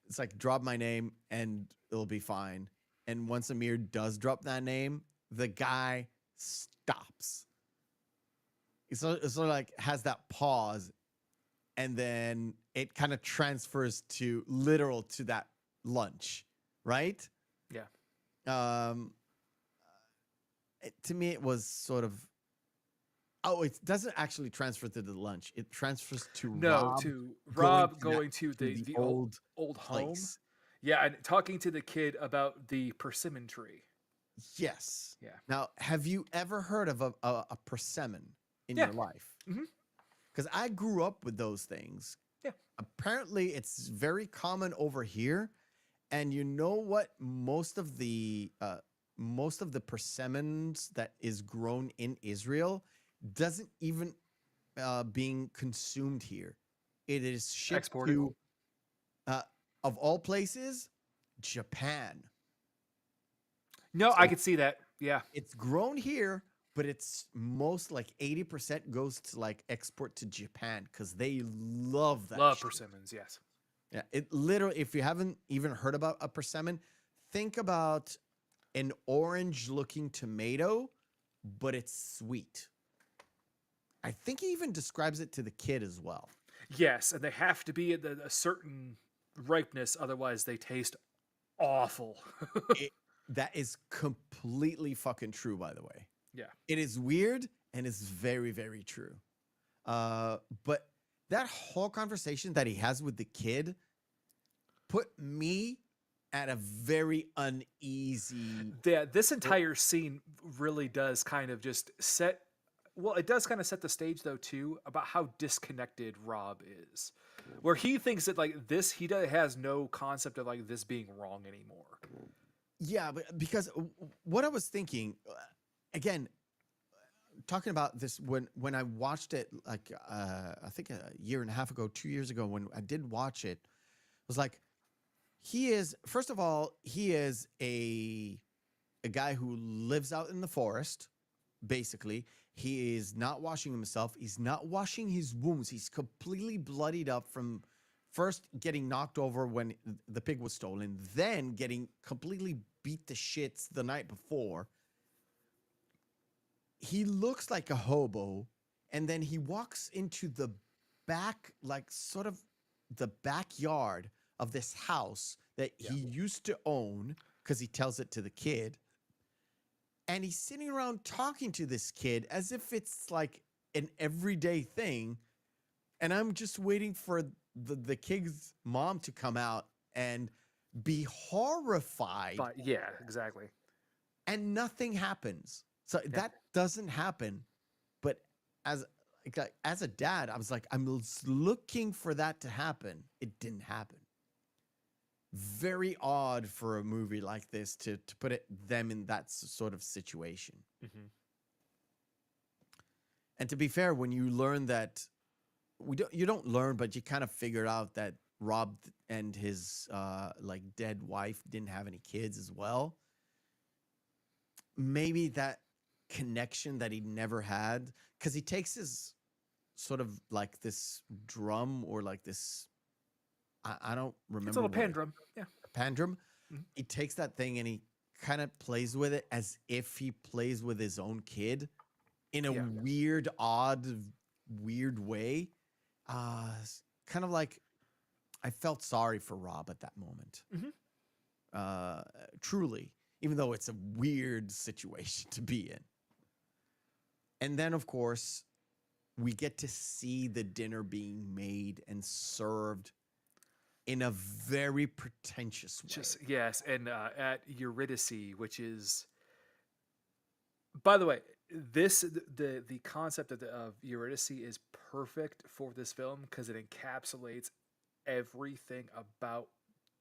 It's like drop my name and it'll be fine. And once Amir does drop that name, the guy stops. It's sort of like has that pause. And then it kind of transfers to that lunch, right? Yeah. To me, it was sort of. Oh, it doesn't actually transfer to the lunch. It transfers to Rob going to the old home. place. Yeah, and talking to the kid about the persimmon tree. Yes. Yeah. Now, have you ever heard of a persimmon in Yeah. your life? Mm-hmm. Because I grew up with those things. Yeah. Apparently, it's very common over here. And you know what? Most of the persimmons that is grown in Israel doesn't even being consumed here. It is shipped Exported. to, of all places, Japan. No, So I could see that. Yeah. it's grown here, but it's most like 80% goes to like export to Japan because they love that. Love shit. persimmons, yes. Yeah, it literally, if you haven't even heard about a persimmon, think about an orange looking tomato, but it's sweet. I think he even describes it to the kid as well. Yes, and they have to be at a certain ripeness, otherwise they taste awful. That is completely fucking true, by the way. Yeah. It is weird and it's very, very true. But that whole conversation that he has with the kid put me at a very uneasy. Yeah, this entire scene really does kind of just set. Well, it does kind of set the stage though too about how disconnected Rob is, where he thinks that like this he has no concept of like this being wrong anymore. Yeah, but because what I was thinking, again, talking about this when I watched it, like I think a year and a half ago, 2 years ago, when I did watch it, was like, he is, first of all, he is a a guy who lives out in the forest. Basically, he is not washing himself. He's not washing his wounds. He's completely bloodied up from first getting knocked over when the pig was stolen, then getting completely beat to shits the night before. He looks like a hobo, and then he walks into the back, like sort of the backyard of this house that he used to own, because he tells it to the kid. And he's sitting around talking to this kid as if it's like an everyday thing. And I'm just waiting for the kid's mom to come out and be horrified. But yeah, exactly. And nothing happens. So that doesn't happen. But as a dad, I was like, I'm looking for that to happen. It didn't happen. Very odd for a movie like this to put them in that sort of situation. Mm-hmm. And to be fair, when you learn that you don't learn, but you kind of figure out that Rob and his like dead wife didn't have any kids as well. Maybe that connection that he never had, because he takes his sort of like this drum or like this. I don't remember. It's a little pan drum. Yeah. Pandrum. Mm-hmm. He takes that thing and he kind of plays with it as if he plays with his own kid in a weird, odd, weird way. Kind of like I felt sorry for Rob at that moment. Mm-hmm. Truly, even though it's a weird situation to be in. And then, of course, we get to see the dinner being made and served in a very pretentious way. Yes, and at Eurydice, which is, by the way, the concept of Eurydice is perfect for this film because it encapsulates everything about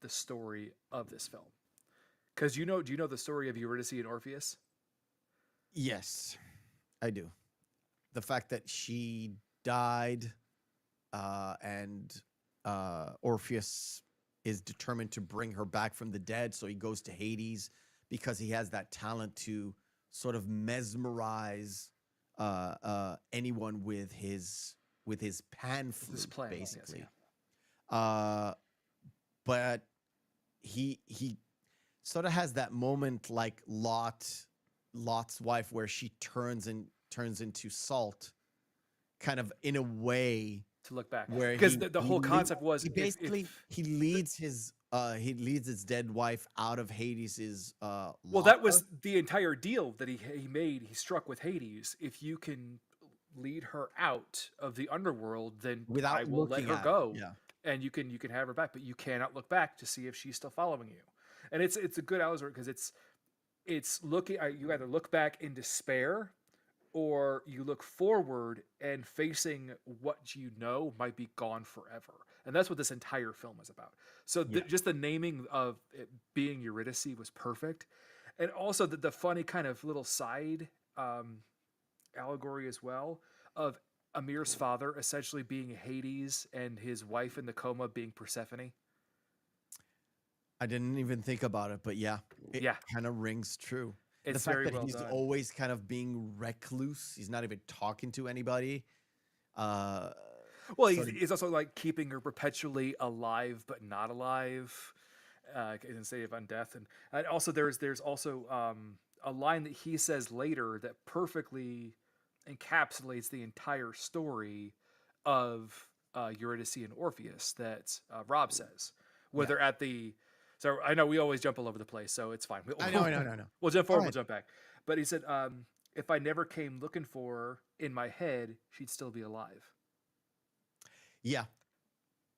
the story of this film. Because do you know the story of Eurydice and Orpheus? Yes, I do. The fact that she died, and Orpheus is determined to bring her back from the dead, so he goes to Hades because he has that talent to sort of mesmerize anyone with his pan flute, basically. Yes, But he sort of has that moment like Lot's wife, where she turns into salt, kind of in a way. To look back, Where because the whole concept was he basically he leads his dead wife out of Hades's well, that was the entire deal that he made. He struck with Hades. If you can lead her out of the underworld, then without I will let her looking go, yeah. and you can have her back, but you cannot look back to see if she's still following you. And it's a good allegory because it's looking. You either look back in despair, or you look forward and facing what you know might be gone forever. And that's what this entire film is about. So just the naming of it being Eurydice was perfect. And also the funny kind of little side allegory as well of Amir's father essentially being Hades and his wife in the coma being Persephone. I didn't even think about it, but it kind of rings true. It's the fact very that well he's done. always kind of being recluse. He's not even talking to anybody. Well, he's also like keeping her perpetually alive but not alive, in the state of undeath. And also there's also a line that he says later that perfectly encapsulates the entire story of Eurydice and Orpheus that Rob says. Whether at the So I know we always jump all over the place, so it's fine. I know. We'll jump forward, we'll jump back. But he said, if I never came looking for her in my head, she'd still be alive. Yeah.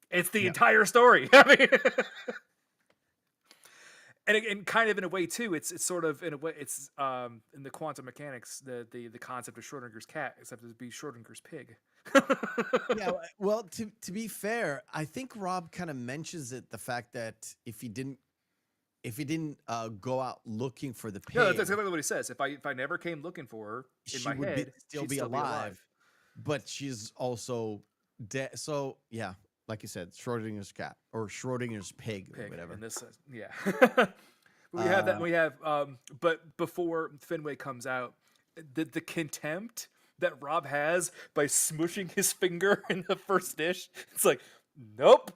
It's the entire story. I mean, and kind of in a way too, it's sort of in a way, it's in the quantum mechanics, the concept of Schrodinger's cat, except it'd be Schrodinger's pig. Yeah, well, to be fair, I think Rob kind of mentions it, the fact that if he didn't go out looking for the pig, no, that's exactly what he says. If I never came looking for her in my head, she'd still be alive, but she's also dead. So yeah, like you said, Schrodinger's cat or Schrodinger's pig or whatever. And this, yeah. We have that. We have, but before Fenway comes out, the contempt that Rob has by smushing his finger in the first dish. It's like, nope.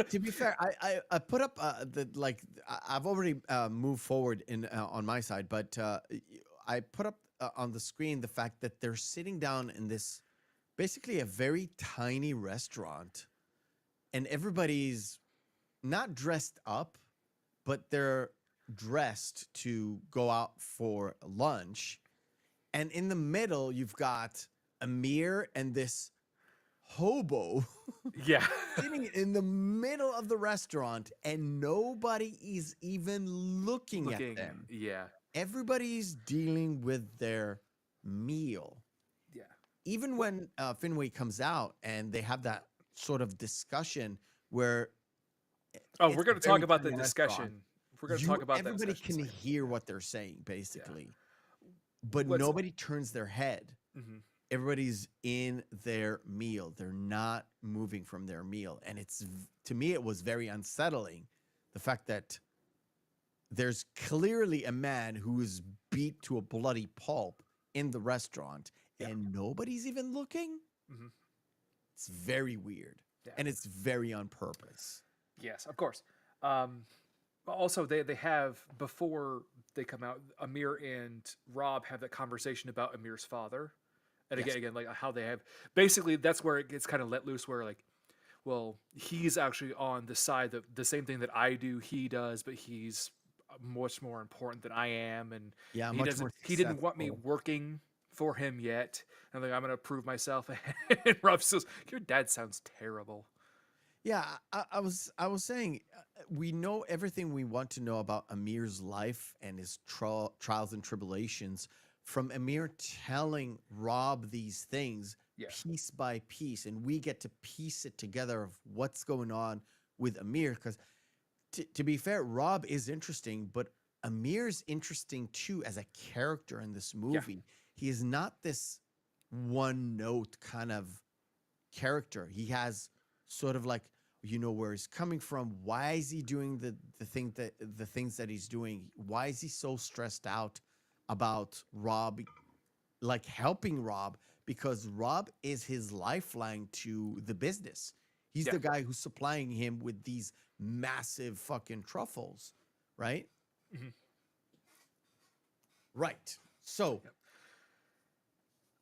To be fair, I put up I've already moved forward in on my side, but I put up on the screen the fact that they're sitting down in this basically a very tiny restaurant, and everybody's not dressed up, but they're dressed to go out for lunch. And in the middle, you've got Amir and this hobo Yeah. sitting in the middle of the restaurant, and nobody is even looking at them. Yeah. Everybody's dealing with their meal. Yeah. Even when Finway comes out and they have that sort of discussion where Oh, it's we're going a to talk very about the tiny discussion. restaurant. We're going to talk about that. Everybody discussion can second. hear what they're saying, basically, but What's- nobody turns their head. Mhm. Everybody's in their meal. They're not moving from their meal. And to me, it was very unsettling. The fact that there's clearly a man who is beat to a bloody pulp in the restaurant and nobody's even looking. Mhm. It's very weird. Yeah. And it's very on purpose. Yes, of course. Also, they have, before they come out, Amir and Rob have that conversation about Amir's father. And Yes. again, like how they have, basically that's where it gets kind of let loose, where like, well, he's actually on the side that the same thing that I do, he does, but he's much more important than I am. And Yeah, he much doesn't, more he didn't want me successful. working for him yet. And I'm like, I'm going to prove myself. And Rob says, your dad sounds terrible. Yeah, I was saying we know everything we want to know about Amir's life and his trials and tribulations from Amir telling Rob these things Yeah. piece by piece, and we get to piece it together of what's going on with Amir. Because to be fair, Rob is interesting, but Amir's interesting too as a character in this movie. He is not this one note kind of character. He has sort of like, you know, where he's coming from. Why is he doing the things that he's doing? Why is he so stressed out about Rob, like helping Rob? Because Rob is his lifeline to the business. He's the guy who's supplying him with these massive fucking truffles, right? Mhm. Right. So,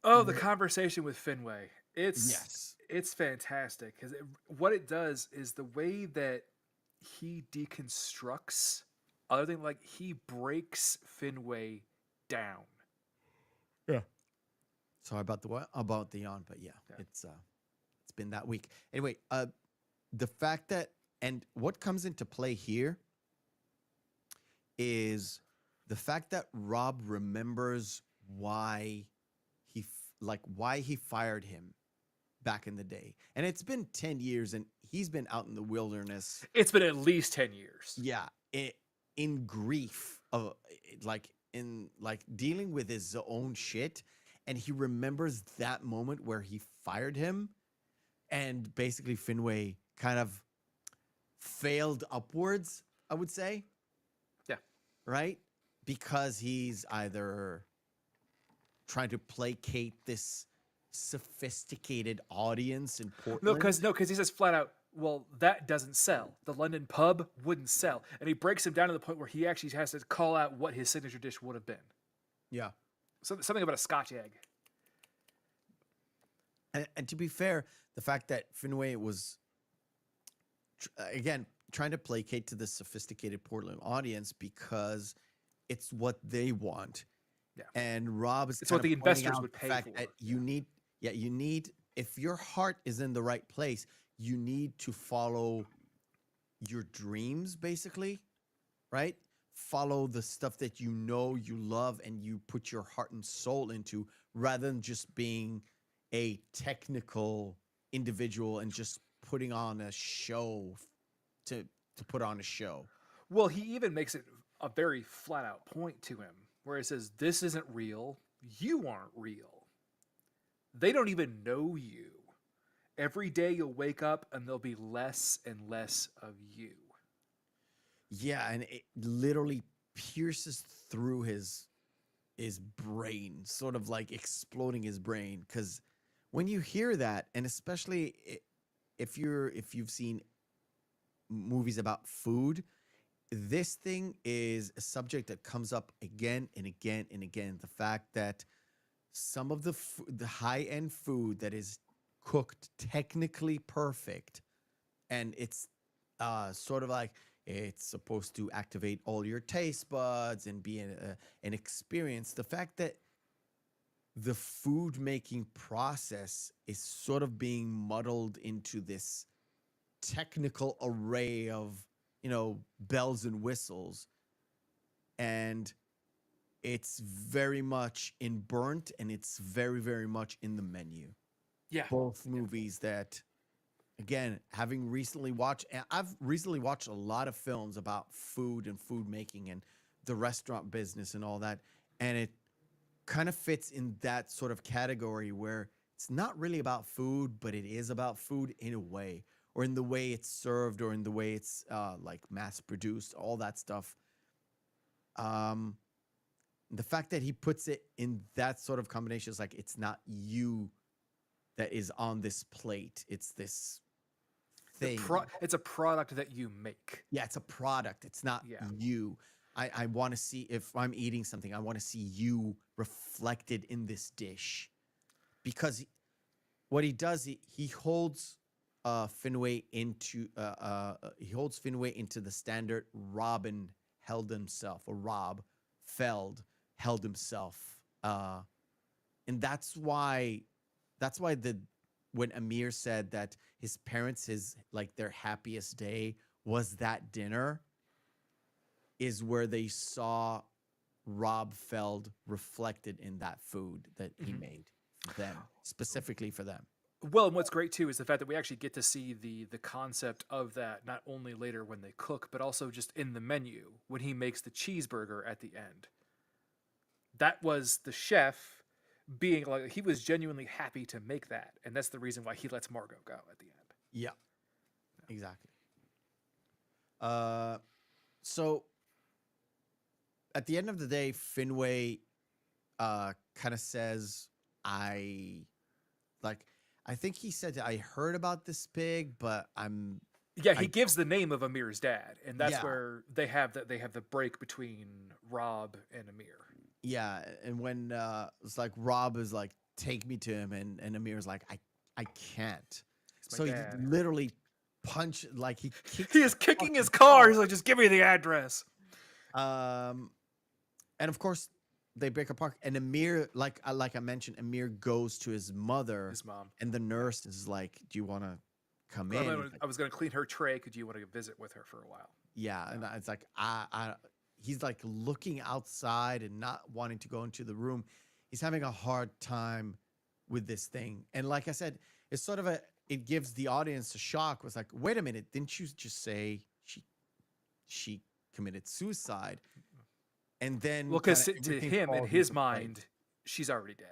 Oh, the conversation with Fenway. yes. It's fantastic because what it does is the way that he deconstructs, other than like he breaks Fenway down. Sorry about the yawn, but yeah. It's been that week. Anyway, the fact that, and what comes into play here is the fact that Rob remembers why why he fired him back in the day. And it's been 10 years and he's been out in the wilderness. It's been at least 10 years. Yeah, in grief of dealing with his own shit, and he remembers that moment where he fired him, and basically Finway kind of failed upwards, I would say. Yeah. Right? Because he's either trying to placate this sophisticated audience in Portland. No, because he says flat out, well, that doesn't sell. The London pub wouldn't sell. And he breaks him down to the point where he actually has to call out what his signature dish would have been. Yeah. So, something about a Scotch egg. And to be fair, the fact that Finway was, again, trying to placate to the sophisticated Portland audience because it's what they want. Yeah. And Rob is It's kind what of the pointing investors out would the pay fact for. that you need, if your heart is in the right place, you need to follow your dreams, basically, right? Follow the stuff that you know you love and you put your heart and soul into, rather than just being a technical individual and just putting on a show to put on a show. Well, he even makes it a very flat out point to him where he says, this isn't real. You aren't real. They don't even know you. Every day you'll wake up and there'll be less and less of you. Yeah, and it literally pierces through his brain, sort of like exploding his brain. Because when you hear that, and especially if you've seen movies about food, this thing is a subject that comes up again and again and again. The fact that some of the high end food that is cooked technically perfect, and it's sort of like it's supposed to activate all your taste buds and be an experience. The fact that the food making process is sort of being muddled into this technical array of, bells and whistles, and it's very much in Burnt, and it's very, very much in the Menu. Yeah. Both movies that, again, having recently watched, and I've recently watched a lot of films about food and food making and the restaurant business and all that, and it kind of fits in that sort of category where it's not really about food, but it is about food in a way, or in the way it's served, or in the way it's like mass produced, all that stuff. Um, the fact that he puts it in that sort of combination is like, it's not you that is on this plate, it's this thing. It's a product that you make. Yeah, it's a product. It's not you. I want to see, if I'm eating something, I want to see you reflected in this dish. Because what he does, he holds Finway into the standard Robin held himself, or Rob Feld held himself. And that's why when Amir said that his parents, their happiest day was that dinner, is where they saw Rob Feld reflected in that food that he made for them, specifically for them. Well, and what's great too is the fact that we actually get to see the concept of that not only later when they cook, but also just in the menu when he makes the cheeseburger at the end. That was the chef being like, he was genuinely happy to make that, and that's the reason why he lets Margot go at the end. Yeah, exactly. So at the end of the day, Finway kind of says, I think he said, I heard about this pig, but he gives the name of Amir's dad, and that's where they have the break between Rob and Amir. Yeah, and when it's like Rob is like, take me to him, and Amir's like, I can't. So dad. he literally he is kicking his car. He's like, just give me the address. And of course they break apart, and Amir, like I mentioned, Amir goes to his mom, and the nurse is like, do you want to come in? I was going to clean her tray. Could you want to visit with her for a while? Yeah, and it's like, he's like looking outside and not wanting to go into the room. He's having a hard time with this thing. And like I said, it's sort of it gives the audience a shock. It was like, wait a minute, didn't you just say she committed suicide? And then, well, because to him, in his mind, she's already dead.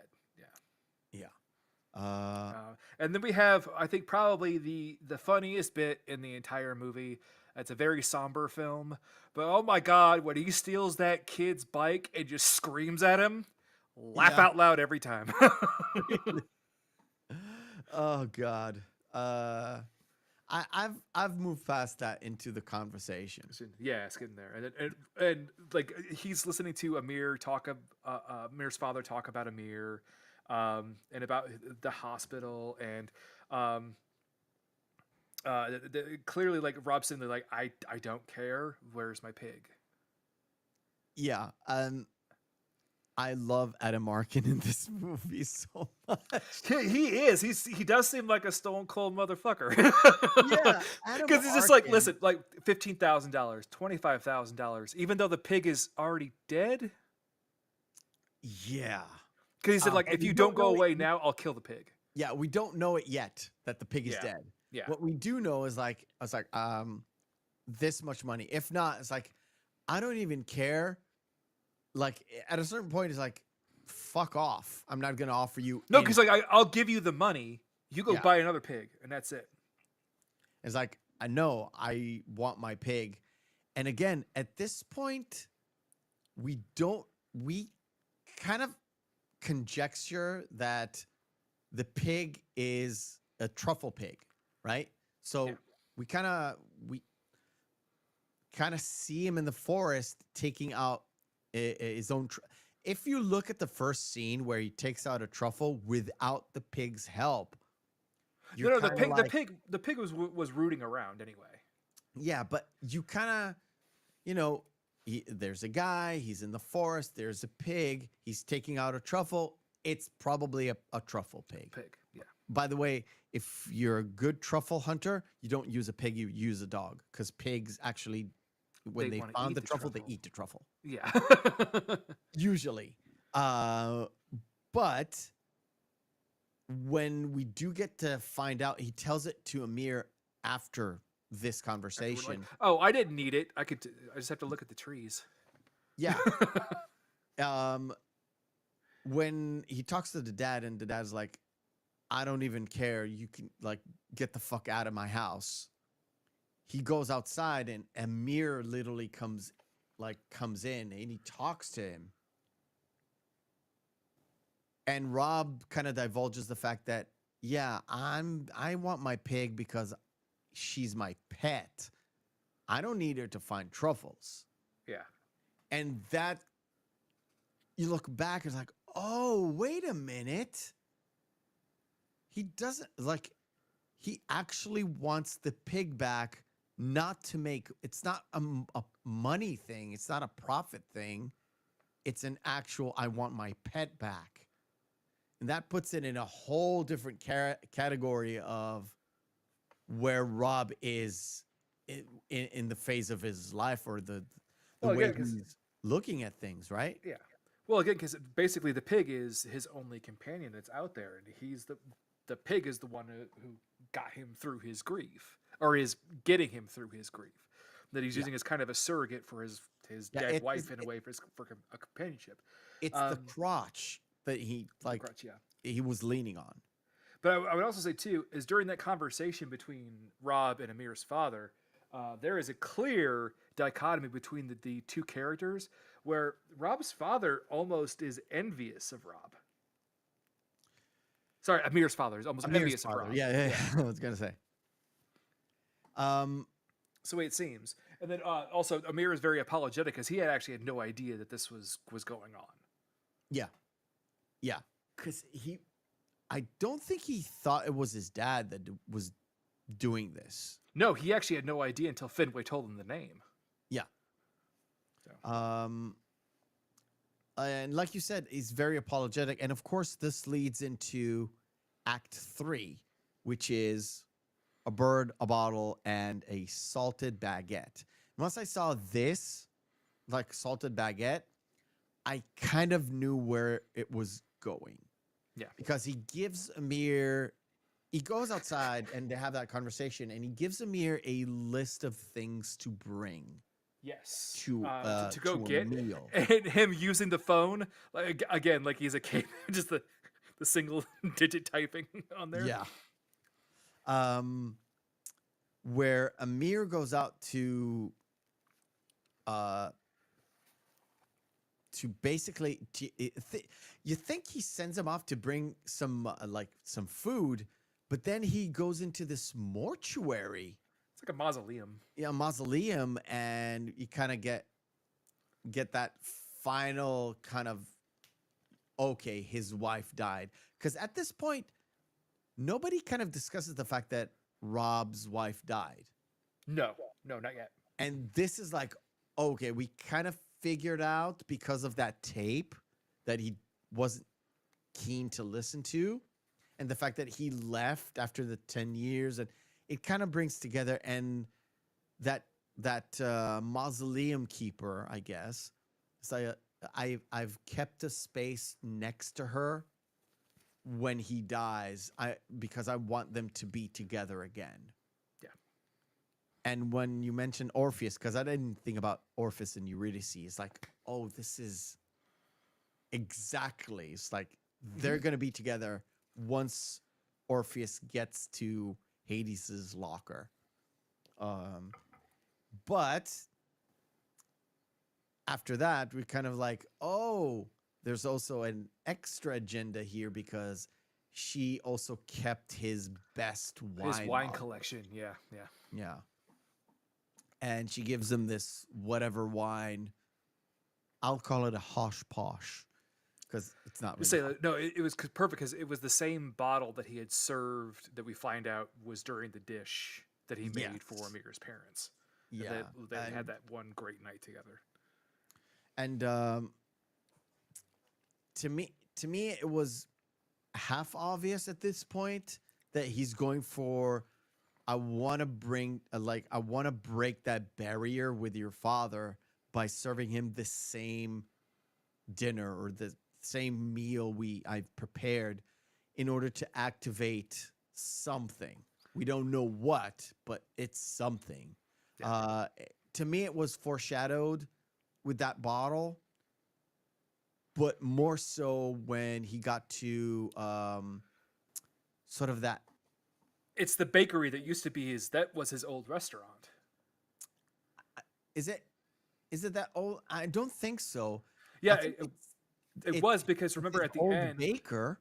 Yeah. And then we have, I think, probably the funniest bit in the entire movie. It's a very somber film, but oh my God, when he steals that kid's bike and just screams at him, laugh out loud every time. Oh God. I've moved past that into the conversation. Yeah, it's getting there, and like he's listening to Amir Amir's father talk about Amir, and about the hospital, and clearly like Robson, they're like, I don't care. Where's my pig? Yeah. I love Adam Arkin in this movie so much. He is. He does seem like a stone cold motherfucker. Yeah, because he's just like, listen, like $15,000, $25,000, even though the pig is already dead. Yeah, because he said like, if you don't go away now, I'll kill the pig. Yeah, we don't know it yet that the pig is dead. Yeah, what we do know is like, I was like, this much money. If not, it's like, I don't even care. Like at a certain point, it's like, fuck off. I'm not gonna offer you. No, because like I'll give you the money. You go buy another pig, and that's it. It's like, I know I want my pig, And again, at this point, we kind of conjecture that the pig is a truffle pig, right? So Yeah. we kind of see him in the forest taking out his own. If you look at the first scene where he takes out a truffle without the pig's help, you're No, the kinda pig, like, the pig was rooting around anyway. yeah, but you kind of, there's a guy, he's in the forest, there's a pig, he's taking out a truffle. It's probably a truffle pig. Pig, yeah. By the way, if you're a good truffle hunter, you don't use a pig, you use a dog, because pigs actually, when They they wanna found eat the the truffle, they truffle. eat the truffle. Yeah. Usually. But when we do get to find out, he tells it to Amir after this Everyone conversation. like, oh, I didn't need it. I just have to look at the trees. Yeah. When he talks to the dad, and the dad's like, I don't even care. You can like get the fuck out of my house. He goes outside, and Amir literally comes in, and he talks to him. And Rob kind of divulges the fact that, yeah, I want my pig because she's my pet. I don't need her to find truffles. Yeah. And that, you look back, it's like, oh, wait a minute. He doesn't, like, he actually wants the pig back, not to make, it's not a money thing. It's not a profit thing. It's an actual, I want my pet back. And that puts it in a whole different category of where Rob is in the phase of his life, or the Well, way again, 'cause- he's looking at things, right? Yeah. Well, again, because basically the pig is his only companion that's out there, and he's the pig is the one who got him through his grief, or is getting him through his grief. That he's using as kind of a surrogate for his dead wife in a way for a companionship. It's the crotch that he Crutch, yeah. he was leaning on. But I would also say too is during that conversation between Rob and Amir's father, there is a clear dichotomy between the two characters, where Rob's father almost is envious of Rob. Sorry, Amir's father is almost envious of Rob. Yeah. I was gonna say. So the way it seems, and then also Amir is very apologetic because he actually had no idea that this was going on. Yeah, because I don't think he thought it was his dad that was doing this. No, he actually had no idea until Fenway told him the name. Yeah. So. And like you said, he's very apologetic, and of course, this leads into Act 3, which is a bird, a bottle, and a salted baguette. Once I saw this, like salted baguette, I kind of knew where it was going. Yeah. Because he gives Amir, he goes outside and they have that conversation, and he gives Amir a list of things to bring. Yes. To go a get meal. And him using the phone like again, like he's a kid, just the single digit typing on there. Yeah. Where Amir goes out to basically, you think he sends him off to bring some some food, but then he goes into this mortuary. It's like a mausoleum. Yeah, mausoleum, and you kind of get that final kind of, okay, his wife died. Because at this point, nobody kind of discusses the fact that Rob's wife died. No, not yet. And this is like, okay, we kind of figured out because of that tape that he wasn't keen to listen to, and the fact that he left after the 10 years, and it kind of brings together. And that mausoleum keeper, I guess, it's like I've kept a space next to her when he dies, because I want them to be together again. Yeah. And when you mentioned Orpheus, because I didn't think about Orpheus and Eurydice, it's like, oh, this is exactly, it's like they're going to be together once Orpheus gets to Hades's locker. But after that, we kind of like, oh, there's also an extra agenda here because she also kept his best wine. His wine bottle. collection. Yeah. Yeah. And she gives him this whatever wine. I'll call it a hosh posh because it's not really. No, it was perfect because it was the same bottle that he had served that we find out was during the dish that he made for Amir's parents. Yeah. They had that one great night together. And to me, it was half obvious at this point that he's going for. I want to break that barrier with your father by serving him the same dinner or the same meal I've prepared in order to activate something. We don't know what, but it's something. Yeah. To me, it was foreshadowed with that bottle, but more so when he got to sort of that. It's the bakery that used to be that was his old restaurant. Is it that old? I don't think so. Yeah, it was because remember at the old end, baker.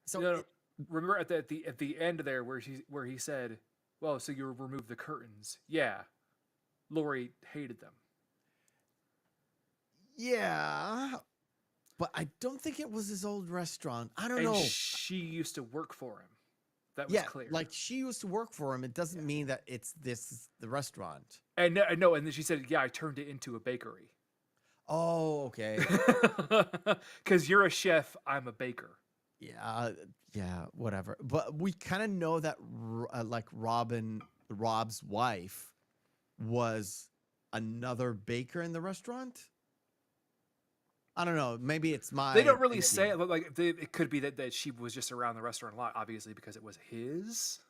So remember at the end there where he said, "Well, so you remove the curtains." Yeah, Lori hated them. Yeah, but I don't think it was his old restaurant. I don't know. She used to work for him. That was clear. Like she used to work for him. It doesn't mean that this is the restaurant. And no, and then she said, "Yeah, I turned it into a bakery." Oh, okay. Because you're a chef, I'm a baker. Yeah, whatever. But we kind of know that like Rob's wife was another baker in the restaurant. I don't know. Maybe it's my. They don't really say it. Like it could be that she was just around the restaurant a lot, obviously because it was his.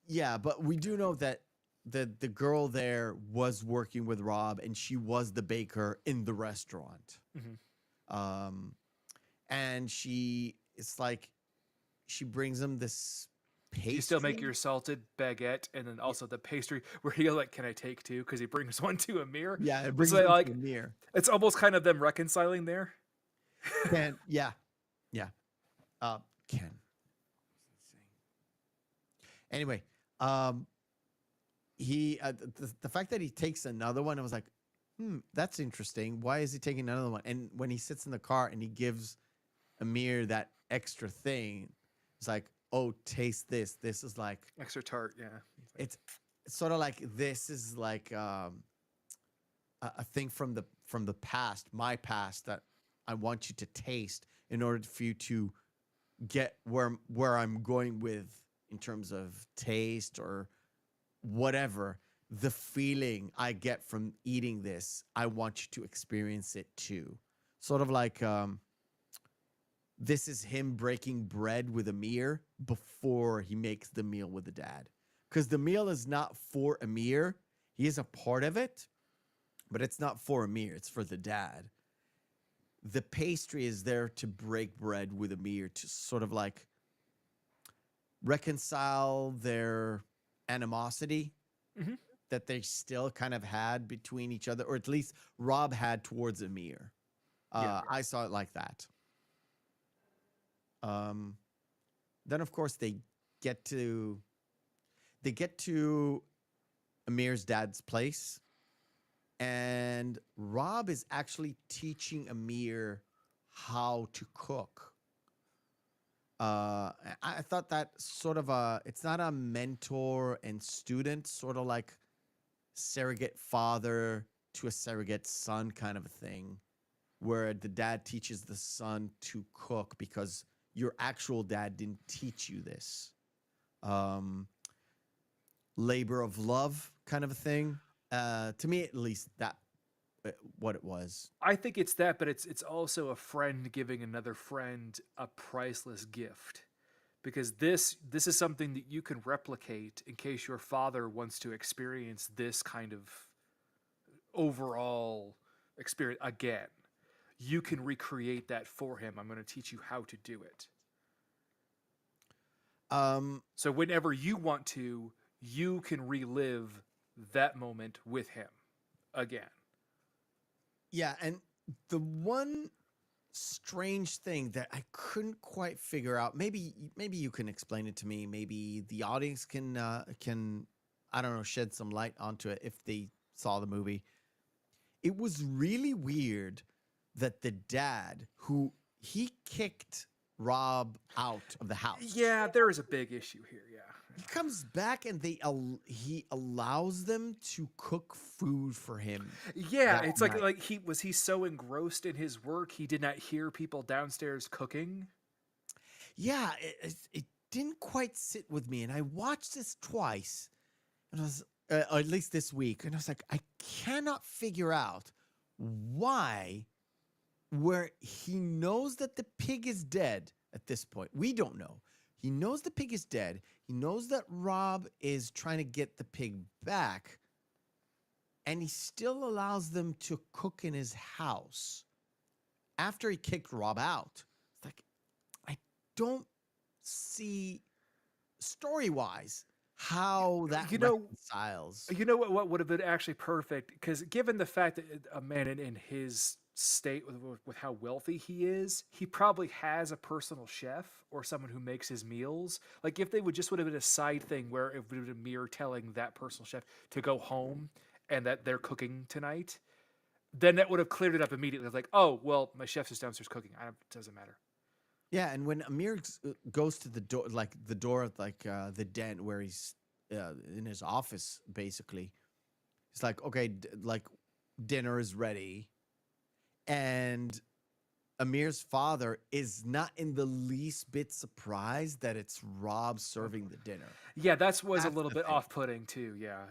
Yeah, but we do know that the girl there was working with Rob, and she was the baker in the restaurant. Mm-hmm. And it's like she brings him this pastry. You still make your salted baguette, and then also the pastry where he like, "Can I take two?" Because he brings one to Amir. Yeah, it brings so him like to Amir. It's almost kind of them reconciling there. Ken, yeah. Ken. Anyway, he the fact that he takes another one, I was like, that's interesting. Why is he taking another one? And when he sits in the car and he gives Amir that extra thing, it's like, oh, taste this. This is like Extra tart, yeah. It's sort of like this is like a thing from the past, my past, that I want you to taste in order for you to get where I'm going with in terms of taste or whatever. The feeling I get from eating this, I want you to experience it too. Sort of like this is him breaking bread with Amir before he makes the meal with the dad. Because the meal is not for Amir. He is a part of it, but it's not for Amir. It's for the dad. The pastry is there to break bread with Amir, to sort of like reconcile their animosity that they still kind of had between each other, or at least Rob had towards Amir. I saw it like that. Then of course they get to Amir's dad's place, and Rob is actually teaching Amir how to cook. I thought that sort of it's not a mentor and student, sort of like surrogate father to a surrogate son kind of a thing, where the dad teaches the son to cook because your actual dad didn't teach you this. Labor of love kind of a thing. To me, at least, that what it was. I think it's that, but it's also a friend giving another friend a priceless gift, because this is something that you can replicate in case your father wants to experience this kind of overall experience again. You can recreate that for him. I'm going to teach you how to do it. So whenever you want to, you can relive that moment with him again. Yeah, and the one strange thing that I couldn't quite figure out, maybe you can explain it to me, maybe the audience can I don't know, shed some light onto it if they saw the movie. It was really weird that the dad who he kicked Rob out of the house. Yeah, there is a big issue here. Yeah. He comes back and he allows them to cook food for him. Yeah, that it's night. like he so engrossed in his work he did not hear people downstairs cooking. Yeah, it didn't quite sit with me, and I watched this twice, and I was or at least this week, and I was like, I cannot figure out why, where he knows that the pig is dead at this point. We don't know. He knows the pig is dead. He knows that Rob is trying to get the pig back, and he still allows them to cook in his house after he kicked Rob out. It's like, I don't see story-wise how that reconciles. You know what would have been actually perfect, because given the fact that a man in his state with how wealthy he is, he probably has a personal chef or someone who makes his meals. Like if they would have been a side thing where it would have been Amir telling that personal chef to go home and that they're cooking tonight, then that would have cleared it up immediately. Like, oh well, my chef's just downstairs cooking. It doesn't matter. Yeah, and when Amir goes to the door, like the door of the den where he's in his office, basically, he's like, okay, like dinner is ready, and Amir's father is not in the least bit surprised that it's Rob serving the dinner. Yeah, was a That's little the bit thing. off-putting too. Yeah,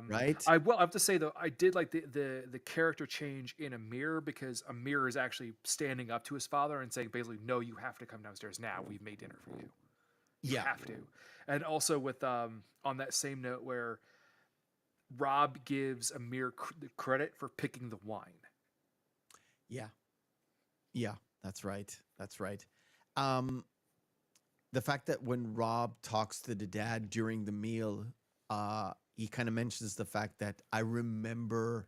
Right? I have to say though, I did like the character change in Amir, because Amir is actually standing up to his father and saying basically, "No, you have to come downstairs now. We've made dinner for you. You Yeah. have to." And also with on that same note where Rob gives Amir the credit for picking the wine. Yeah. Yeah, that's right. That's right. Um, the fact that when Rob talks to the dad during the meal, he kind of mentions the fact that I remember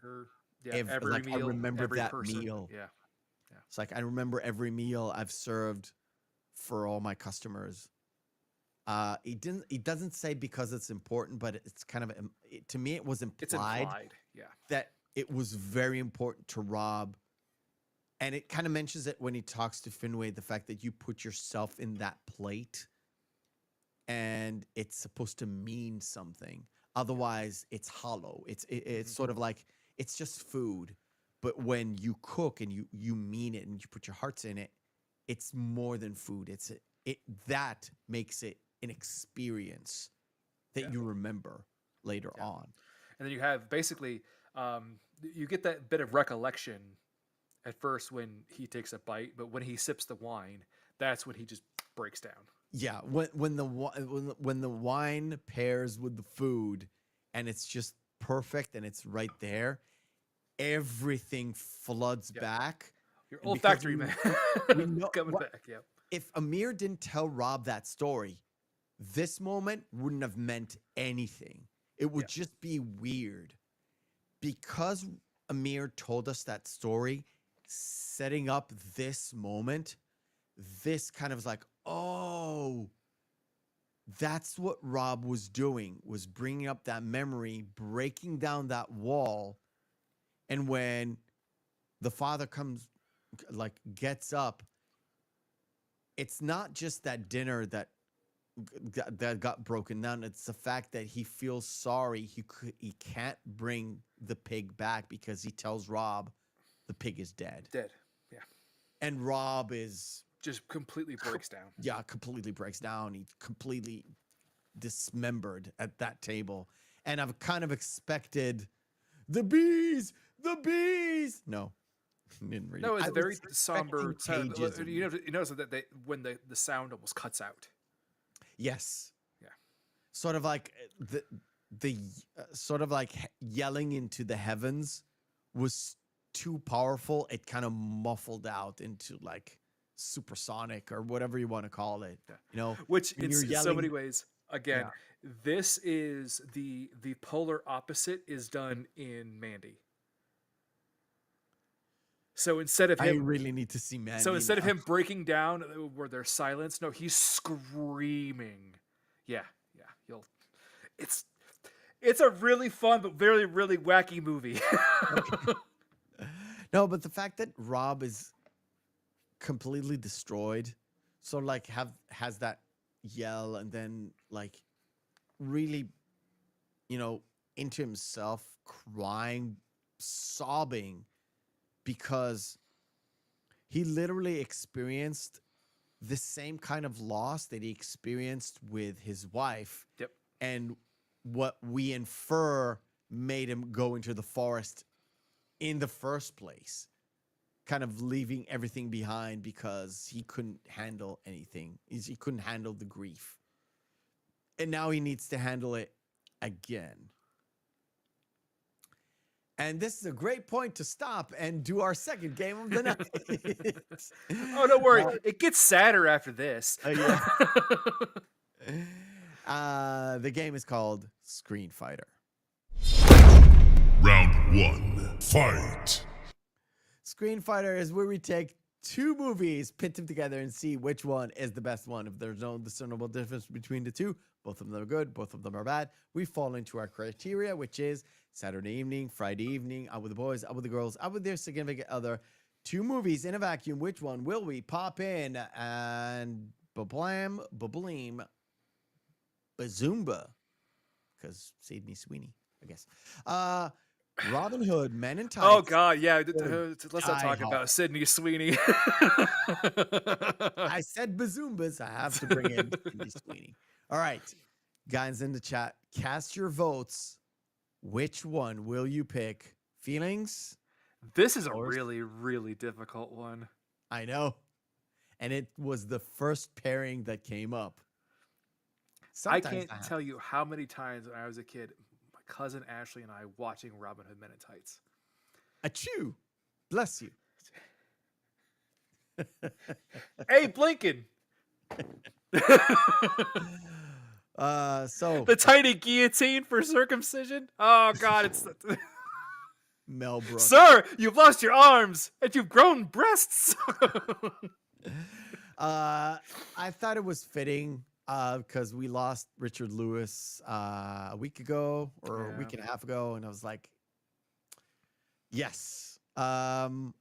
Every meal, I remember every that person. meal. Yeah. It's like I remember every meal I've served for all my customers. He doesn't say because it's important, but it's kind of to me it was It's implied implied. Yeah. that it was very important to Rob. And it kind of mentions it when he talks to Finway, the fact that you put yourself in that plate and it's supposed to mean something. Otherwise, it's hollow. It's sort of like it's just food. But when you cook and you mean it and you put your hearts in it, it's more than food. That makes it an experience that you remember later on. And then you have basically you get that bit of recollection at first when he takes a bite, but when he sips the wine, that's when he just breaks down. Yeah, when the wine pairs with the food and it's just perfect and it's right there, everything floods back. Your And olfactory because man coming what- back. Yep. If Amir didn't tell Rob that story, this moment wouldn't have meant anything. It would just be weird. Because Amir told us that story, setting up this moment, this kind of was like, oh, that's what Rob was doing, was bringing up that memory, breaking down that wall. And when the father comes, like gets up, it's not just that dinner that got broken down. It's the fact that he feels sorry. He can't bring the pig back because he tells Rob the pig is dead. Dead. Yeah. And Rob is Just completely breaks down. yeah, completely breaks down. He's completely dismembered at that table. And I've kind of expected the bees. No, didn't read No, it. it's I a very was somber expecting sound. pages of- You notice that when the sound almost cuts out. Yes. Yeah. Sort of like the sort of like yelling into the heavens was too powerful. It kind of muffled out into like supersonic or whatever you want to call it. Yeah. You know, Which when in you're so many yelling- ways, again, this is the polar opposite is done in Mandy. So instead of I him, really need to see Mandy. so instead of now. him breaking down where there's silence, no, he's screaming. Yeah, yeah, you'll. It's it's a really fun but very really wacky movie. No, but the fact that Rob is completely destroyed, so like has that yell and then like really, into himself, crying, sobbing because he literally experienced the same kind of loss that he experienced with his wife, Yep. and what we infer made him go into the forest in the first place, kind of leaving everything behind because he couldn't handle anything. He couldn't handle the grief. And now he needs to handle it again. And this is a great point to stop and do our second game of the night. Oh, don't worry. It gets sadder after this. Yeah. The game is called Screen Fighter. Round 1. Fight. Screen Fighter is where we take two movies, pit them together, and see which one is the best one. If there's no discernible difference between the two, both of them are good, both of them are bad, we fall into our criteria, which is Saturday evening, Friday evening, out with the boys, out with the girls, out with their significant other. Two movies in a vacuum. Which one will we pop in? And bablam, bableem, bazumba. Because Sydney Sweeney, I guess. Robin Hood, Men in Tights. Oh God, yeah. Let's not Die talk Hard. about Sydney Sweeney. I said bazoombas. I have to bring in Sydney Sweeney. All right, guys in the chat, cast your votes. Which one will you pick? Feelings? This is a Yours? really, really difficult one. I know. And it was the first pairing that came up. I Sometimes can't that tell you how many times when I was a kid, my cousin Ashley and I watching Robin Hood Men in Tights. Achoo. Bless you. Hey, Blinken! So The tiny guillotine for circumcision? Oh God, it's Mel Brooks. Sir, you've lost your arms and you've grown breasts. I thought it was fitting because we lost Richard Lewis a week ago or a week and a half ago, and I was like, yes. Paul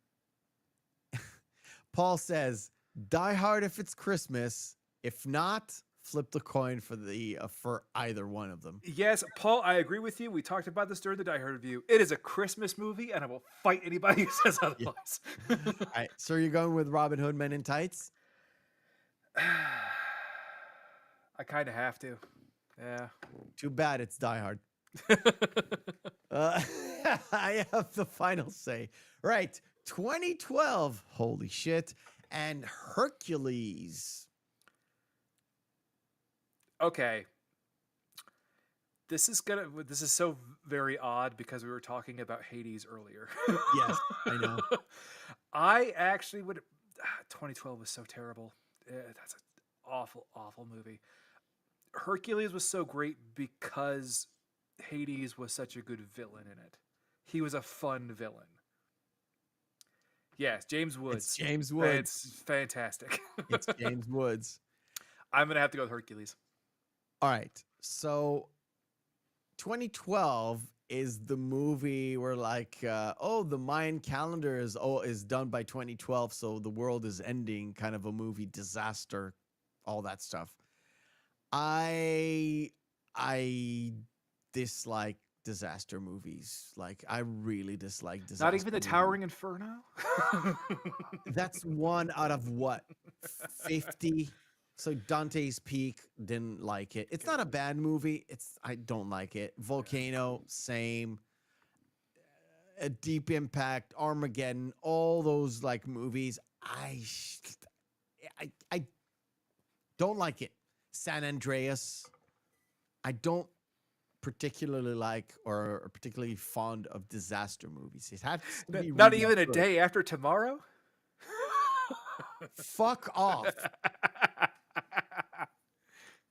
says, Die Hard if it's Christmas. If not, flip the coin for either one of them. Yes, Paul, I agree with you. We talked about this during the Die Hard review. It is a Christmas movie, and I will fight anybody who says otherwise. All right, so you're going with Robin Hood Men in Tights? I kind of have to. Yeah. Too bad it's Die Hard. I have the final say. Right, 2012. Holy shit. And Hercules. Okay. This is so very odd because we were talking about Hades earlier. Yes, I know. I actually would. 2012 was so terrible. That's an awful, awful movie. Hercules was so great because Hades was such a good villain in it. He was a fun villain. Yes, James Woods. It's James Woods. It's fantastic. It's James Woods. I'm gonna have to go with Hercules. All right. So 2012 is the movie where like, the Mayan calendar is done by 2012. So the world is ending, kind of a movie, disaster, all that stuff. I dislike disaster movies. Like I really dislike disaster. Not even the movies. Towering Inferno? That's one out of what? 50? So Dante's Peak, didn't like it. It's not a bad movie. I don't like it. Volcano, same. A Deep Impact, Armageddon, all those like movies. I don't like it. San Andreas, I don't particularly like or are particularly fond of disaster movies. It has to be Not really even a good. day after tomorrow? Fuck off.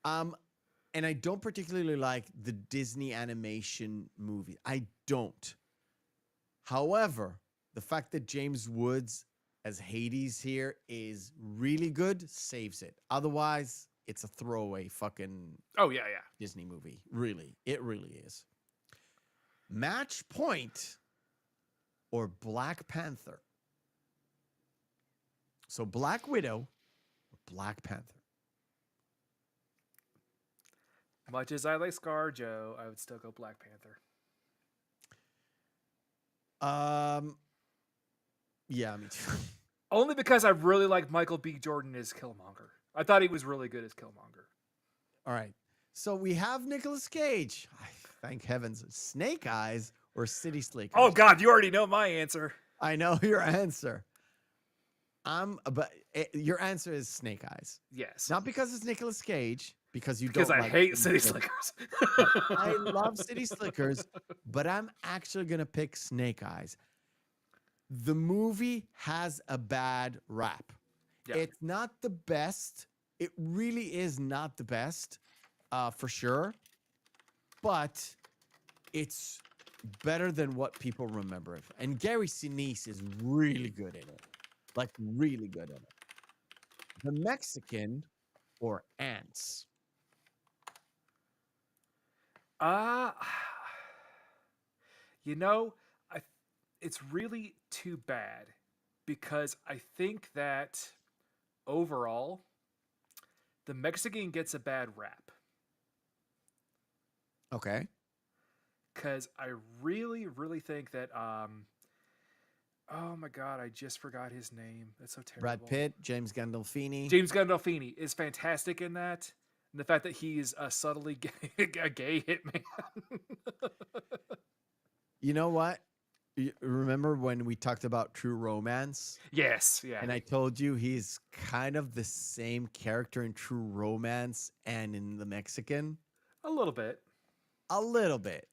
And I don't particularly like the Disney animation movie. I don't. However, the fact that James Woods as Hades here is really good saves it. Otherwise, it's a throwaway fucking Oh yeah. Disney movie. Really. It really is. Match Point or Black Panther? So Black Widow or Black Panther? Much as I like ScarJo, I would still go Black Panther. Yeah, me too. Only because I really like Michael B. Jordan as Killmonger. I thought he was really good as Killmonger. All right. So we have Nicolas Cage. Thank heavens. Snake Eyes or City Slickers? Oh God, you already know my answer. I know your answer. Your answer is Snake Eyes. Yes. Not because it's Nicolas Cage, because you Because don't I like hate City Slickers. I love City Slickers, but I'm actually going to pick Snake Eyes. The movie has a bad rap. Yeah. It's not the best. It really is not the best, for sure. But it's better than what people remember it. And Gary Sinise is really good in it. Like, really good in it. The Mexican or Ants? You know, it's really too bad because I think that overall, the Mexican gets a bad rap. Okay. Because I really, really think that, oh my God, I just forgot his name. That's so terrible. Brad Pitt, James Gandolfini. James Gandolfini is fantastic in that. And the fact that he's a subtly a gay hitman. You know what? Remember when we talked about True Romance? Yes, yeah. And I told you he's kind of the same character in True Romance and in The Mexican? A little bit. A little bit.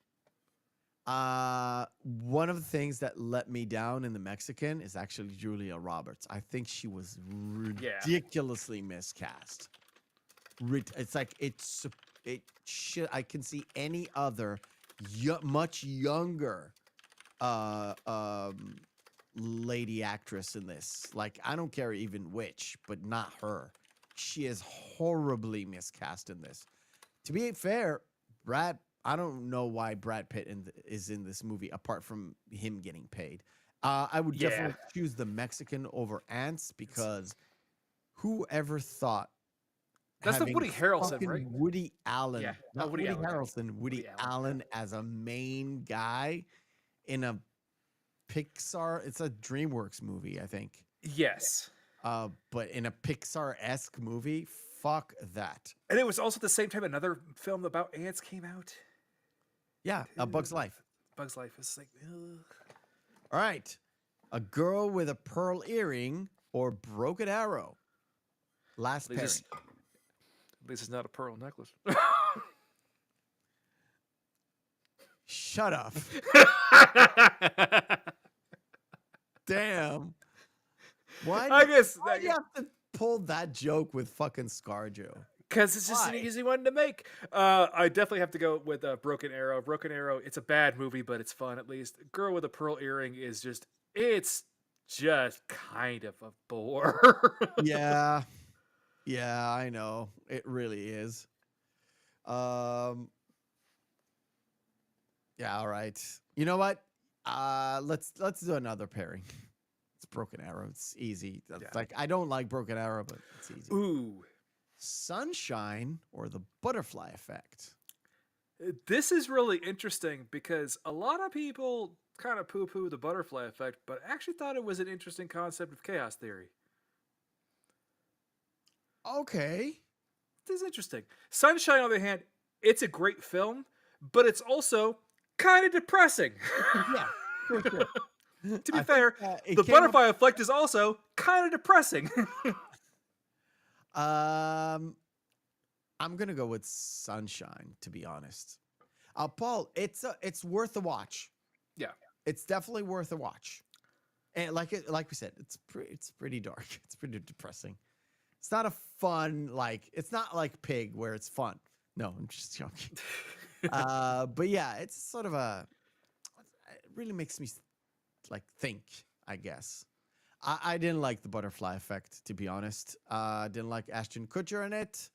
One of the things that let me down in The Mexican is actually Julia Roberts. I think she was ridiculously miscast. It's like I can see any other much younger lady actress in this. Like, I don't care even which, but not her. She is horribly miscast in this. To be fair, I don't know why Brad Pitt is in this movie apart from him getting paid. I would definitely choose The Mexican over Ants because whoever thought that's the Woody Harrelson, right? Woody Allen. Yeah, Not Woody Allen. Harrelson. Woody Allen as a main guy in a Pixar. It's a DreamWorks movie, I think. Yes. But in a Pixar-esque movie, fuck that. And it was also at the same time another film about ants came out. Yeah, A Bug's Life. Bug's Life is like, ugh. All right. A Girl with a Pearl Earring or Broken Arrow? Last pairing. At least it's not a pearl necklace. Shut up. Damn. Why do you have to pull that joke with fucking ScarJo? Because it's just an easy one to make. I definitely have to go with Broken Arrow. Broken Arrow, it's a bad movie, but it's fun at least. Girl with a Pearl Earring is just kind of a bore. Yeah. Yeah, I know. It really is. Yeah, all right. You know what? Let's do another pairing. It's Broken Arrow. It's easy. Like, I don't like Broken Arrow, but it's easy. Ooh. Sunshine or The Butterfly Effect? This is really interesting because a lot of people kind of poo-poo the butterfly effect, but actually thought it was an interesting concept of chaos theory. Okay. This is interesting. Sunshine, on the other hand, it's a great film, but it's also kind of depressing. Yeah, for sure. To be fair, the butterfly effect is also kind of depressing. I'm gonna go with Sunshine, to be honest. Paul, it's worth a watch. Yeah, it's definitely worth a watch. And like we said, it's pretty dark. It's pretty depressing. It's not a fun, it's not like Pig where it's fun. No, I'm just joking. But yeah, it's sort of it really makes me think I guess. I didn't like the butterfly effect, to be honest. Didn't like Ashton Kutcher in it.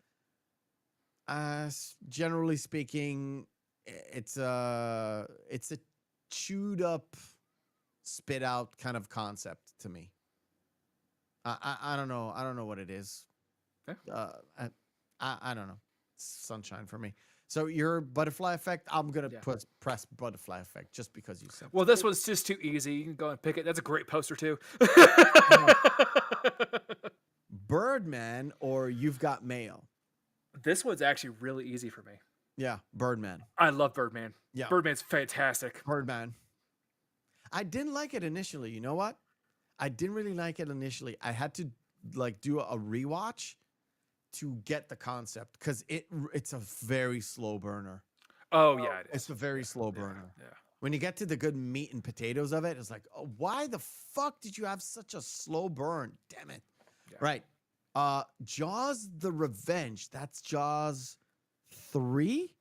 Generally speaking, it's a chewed up, spit out kind of concept to me. I don't know. I don't know what it is. Yeah. I don't know. Sunshine for me. So your butterfly effect, I'm gonna Yeah. press butterfly effect just because you said. Well, this one's just too easy. You can go and pick it. That's a great poster too. Birdman or You've Got Mail. This one's actually really easy for me. Yeah, Birdman. I love Birdman. Yeah. Birdman's fantastic. Birdman. I didn't like it initially. You know what? I didn't really like it initially. I had to like do a rewatch to get the concept because it's a very slow burner. Oh yeah, it is. It's a very slow burner. Yeah. When you get to the good meat and potatoes of it, it's like, oh, why the fuck did you have such a slow burn? Damn it. Yeah. Right. Jaws the Revenge. That's Jaws 3?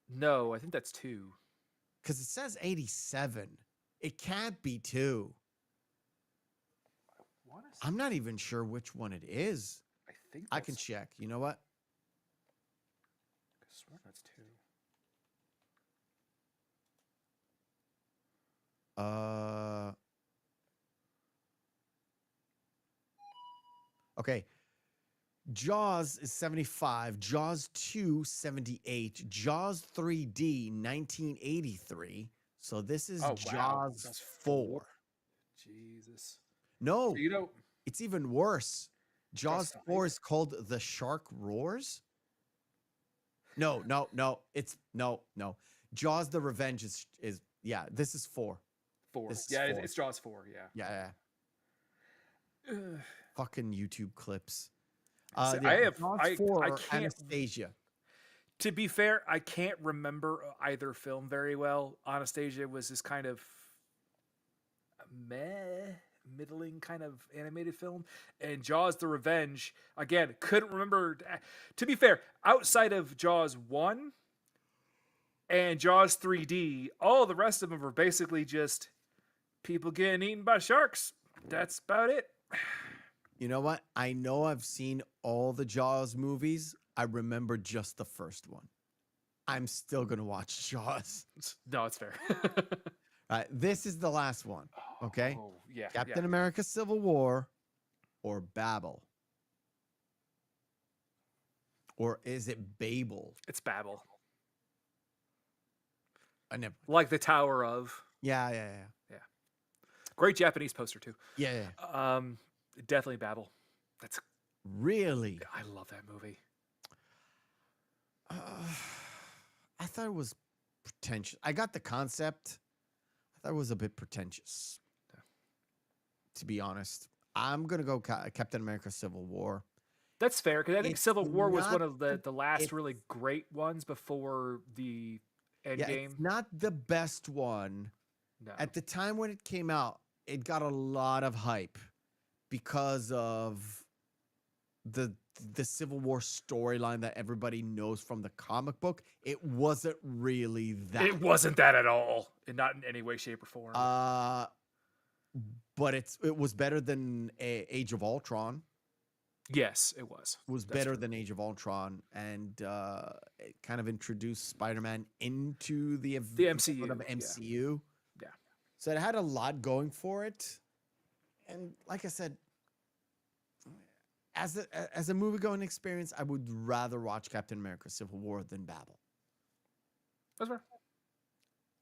No, I think that's 2. Because it says 87. It can't be 2. I'm not even sure which one it is. I think I can check. You know what? I swear that's 2. Okay. Jaws is 75. Jaws 2, 78. Jaws 3D, 1983. So this is Oh, wow. Jaws That's 4. Jesus. No, So, you know, it's even worse. Jaws Jaws 4 is called The Shark Roars. No. No. Jaws the Revenge is yeah, this is 4. 4. This is Yeah, 4. it's Jaws 4. Yeah. Yeah. Fucking YouTube clips. So Yeah, I Jaws 4, can't. Anastasia. To be fair, I can't remember either film very well. Anastasia was this kind of middling kind of animated film, and Jaws: The Revenge, again, couldn't remember. To be fair, outside of Jaws 1 and Jaws 3D, all the rest of them were basically just people getting eaten by sharks. That's about it. You know what? I know I've seen all the Jaws movies. I remember just the first one. I'm still going to watch Jaws. No, it's fair. All right, this is the last one. Okay? Oh, yeah. Captain America Civil War or Babel? Or is it Babel? It's Babel. I never. Like the Tower of. Yeah. Great Japanese poster, too. Yeah. Definitely Babel. That's Really? I love that movie. I thought it was pretentious. I got the concept. I thought it was a bit pretentious. Yeah. To be honest, I'm gonna go Captain America: Civil War. That's fair, because I think It's Civil War was not one of the last it's- really great ones before the Yeah, Endgame. it's not the best one. No. At the time when it came out, it got a lot of hype because of the Civil War storyline that everybody knows from the comic book. It wasn't really that. It wasn't that at all, and not in any way, shape, or form. But it was better than Age of Ultron. Yes, it was. It was That's better true. than Age of Ultron, and it kind of introduced Spider-Man into the MCU, sort of yeah. MCU. Yeah. So it had a lot going for it, and like I said, as a movie-going experience, I would rather watch Captain America: Civil War than Babel. That's fair.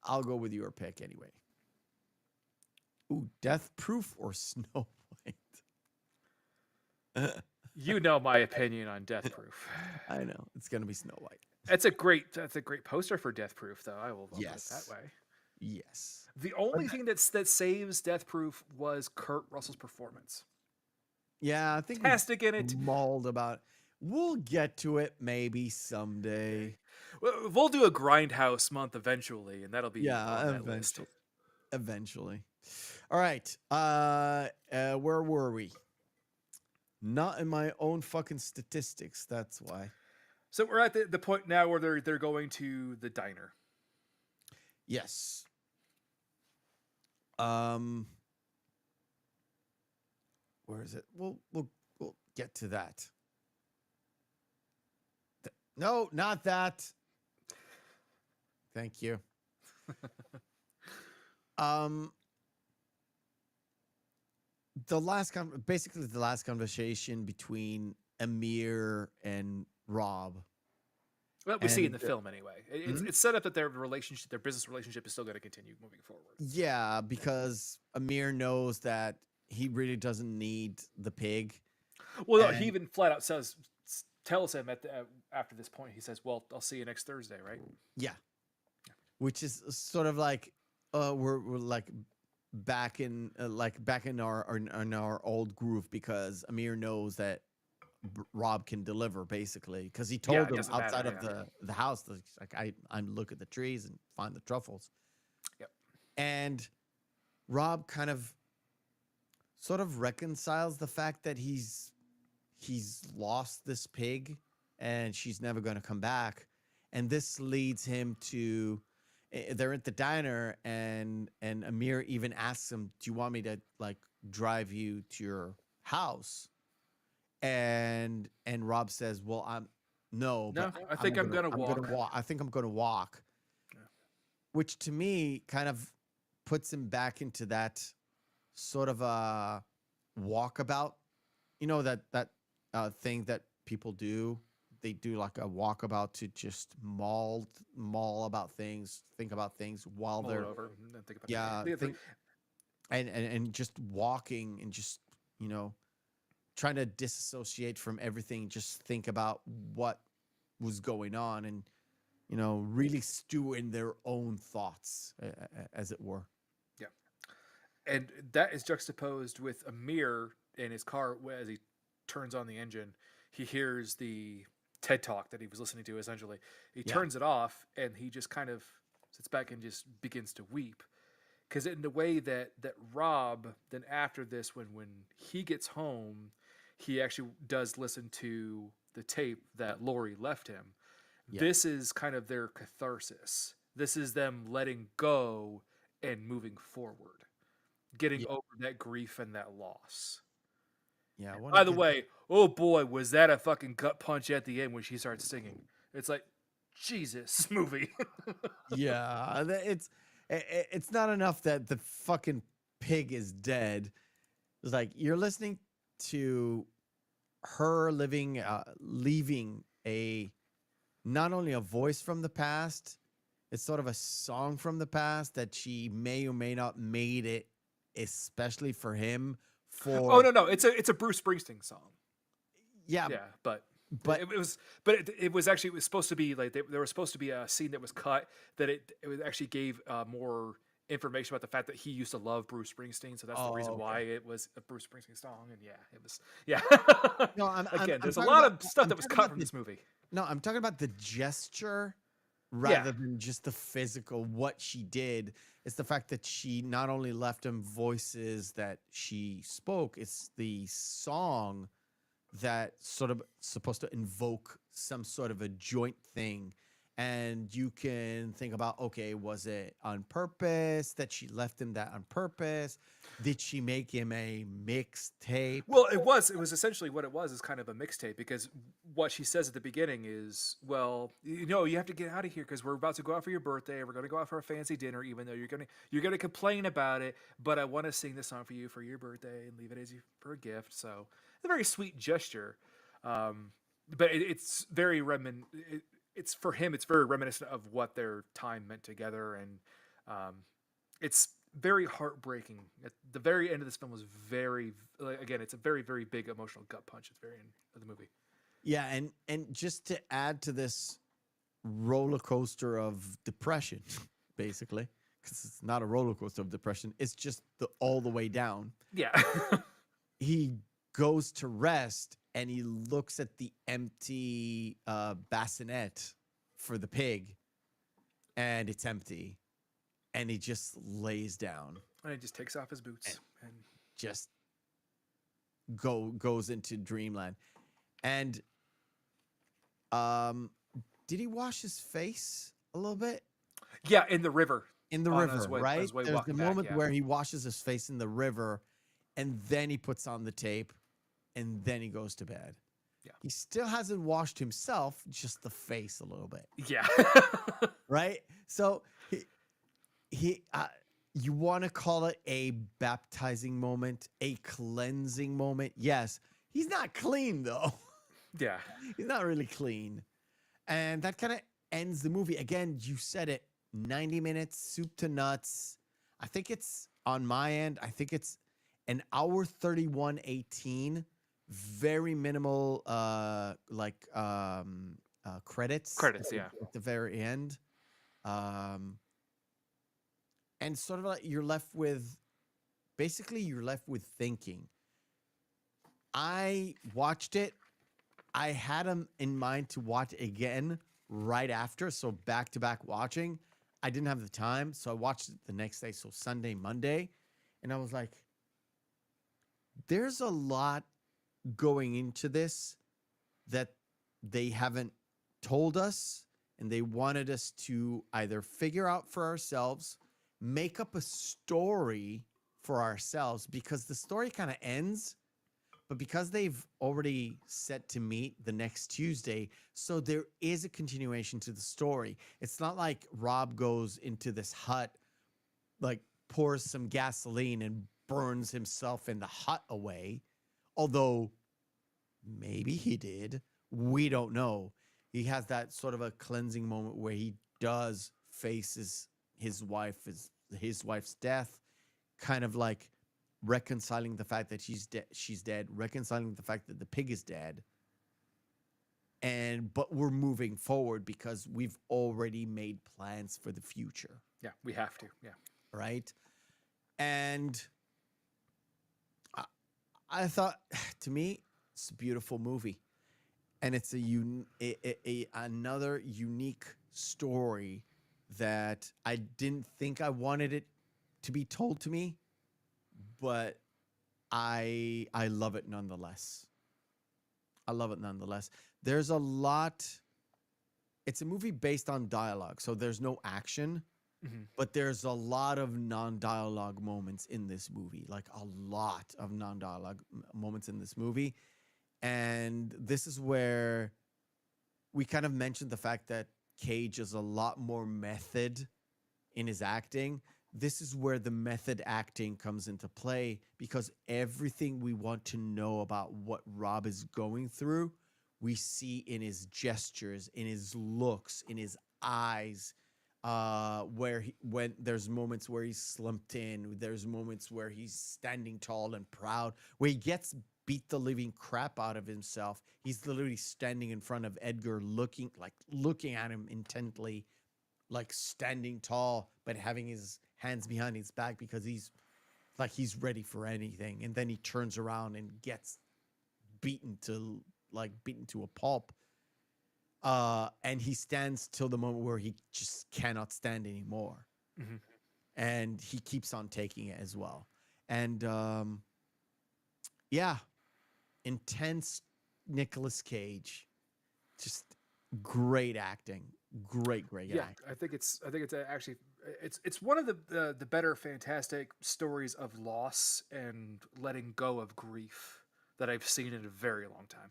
I'll go with your pick anyway. Ooh, Death Proof or Snow White? You know my opinion on Death Proof. I know it's gonna be Snow White. That's a great poster for Death Proof, though. I will love Yes. it that way. Yes. The only thing that saves Death Proof was Kurt Russell's performance. Yeah, I think Fantastic in it. mauled about. We'll get to it maybe someday. We'll do a Grindhouse month eventually, and that'll be on that list. Eventually. All right. Where were we? Not in my own fucking statistics. That's why. So we're at the point now where they're going to the diner. Yes. where is it? We'll get to that. No, not that. Thank you. Basically the last conversation between Amir and Rob. Well, we see in And, the film anyway. It's set up that their relationship, their business relationship, is still going to continue moving forward. Yeah, because Amir knows that he really doesn't need the pig. Well, no, And- he even flat out tells him after this point. He says, "Well, I'll see you next Thursday, right?" Yeah, which is sort of like we're like back in our old groove, because Amir knows that Rob can deliver, basically, because he Yeah, told it him doesn't matter, outside of yeah. the house, like I'm look at the trees and find the truffles. Yep. And Rob kind of sort of reconciles the fact that he's lost this pig and she's never going to come back, and this leads him to they're at the diner, and Amir even asks him, "Do you want me to like drive you to your house?" And Rob says, "Well, No, but I think I'm gonna walk." I think I'm gonna walk." Yeah. Which to me kind of puts him back into that sort of a walkabout. You know, that thing that people do. They do like a walkabout to just maul about things, think about things while Mull they're it over and then think about yeah, it. think, and just walking and just, you know, trying to disassociate from everything, just think about what was going on, and, you know, really stew in their own thoughts, as it were. Yeah. And that is juxtaposed with Amir in his car as he turns on the engine. He hears the TED Talk that he was listening to, essentially. He Yeah. turns it off and he just kind of sits back and just begins to weep. Because in the way that Rob, then after this, when he gets home, he actually does listen to the tape that Lori left him. Yeah. This is kind of their catharsis. This is them letting go and moving forward, getting Yeah. over that grief and that loss. Yeah. By the way, oh boy, was that a fucking gut punch at the end when she starts singing. It's like, Jesus, this movie. yeah, it's not enough that the fucking pig is dead. It's like you're listening to her leaving not only a voice from the past, it's sort of a song from the past that she may or may not made it especially for him. Oh no, it's a Bruce Springsteen song. Yeah, but but it was actually, it was supposed to be like there was supposed to be a scene that was cut that it actually gave more information about the fact that he used to love Bruce Springsteen, so that's the reason why it was a Bruce Springsteen song. And it was No, again, there's a talking lot about- of stuff I'm that was talking cut about from this movie. No, I'm talking about the gesture rather than just the physical, what she did. It's the fact that she not only left him voices that she spoke, it's the song that sort of supposed to invoke some sort of a joint thing. And you can think about, okay, was it on purpose that she left him that on purpose? Did she make him a mixtape? Well, it was essentially what it was, is kind of a mixtape, because what she says at the beginning is, well, you know, you have to get out of here because we're about to go out for your birthday. We're going to go out for a fancy dinner, even though you're going to complain about it. But I want to sing this song for you for your birthday and leave it as for a gift. So it's a very sweet gesture. But it's very it's for him, it's very reminiscent of what their time meant together. And it's very heartbreaking. At the very end of this film was very, again, it's a very, very big emotional gut punch at the very end of the movie. Yeah, and just to add to this roller coaster of depression, basically, because it's not a roller coaster of depression, it's just all the way down. Yeah. He goes to rest and he looks at the empty bassinet for the pig, and it's empty, and he just lays down And he just takes off his boots. And just goes into dreamland. And did he wash his face a little bit yeah, in the river. in the On river, his way- on right? his way There's the walking back, moment yeah. where he washes his face in the river, and then he puts on the tape, and then he goes to bed. Yeah. He still hasn't washed himself, just the face a little bit, Yeah. right? So you want to call it a baptizing moment, a cleansing moment. Yes, he's not clean though. Yeah. He's not really clean. And that kind of ends the movie. Again, you said it, 90 minutes, soup to nuts. I think it's, on my end, I think it's an hour 31:18. Very minimal credits. Credits, yeah. At the very end. And sort of like you're left with thinking. I watched it. I had him in mind to watch again right after, so back-to-back watching. I didn't have the time, so I watched it the next day, so Sunday, Monday, and I was like, there's a lot going into this that they haven't told us, and they wanted us to either figure out for ourselves, make up a story for ourselves, because the story kind of ends, but because they've already set to meet the next Tuesday, so there is a continuation to the story. It's not like Rob goes into this hut, like pours some gasoline and burns himself in the hut away, although maybe he did. We don't know. He has that sort of a cleansing moment where he does face his wife's death, kind of like reconciling the fact that she's dead, reconciling the fact that the pig is dead. But we're moving forward because we've already made plans for the future. Yeah, we have to. Yeah. Right? And I thought, to me, it's a beautiful movie. And it's another unique story that I didn't think I wanted it to be told to me, but I love it nonetheless. I love it nonetheless. There's a lot. It's a movie based on dialogue, so there's no action, but there's a lot of non-dialogue moments in this movie, like a lot of non-dialogue moments in this movie. And this is where we kind of mentioned the fact that Cage is a lot more method in his acting. This is where the method acting comes into play, because everything we want to know about what Rob is going through, we see in his gestures, in his looks, in his eyes, when there's moments where he's slumped in, there's moments where he's standing tall and proud, where he gets beat the living crap out of himself. He's literally standing in front of Edgar, looking at him intently, like standing tall, but having his hands behind his back because he's ready for anything. And then he turns around and gets beaten to a pulp. And he stands till the moment where he just cannot stand anymore. Mm-hmm. And he keeps on taking it as well. And yeah, intense Nicolas Cage, just great acting. Great acting. I think it's actually it's one of the better fantastic stories of loss and letting go of grief that I've seen in a very long time.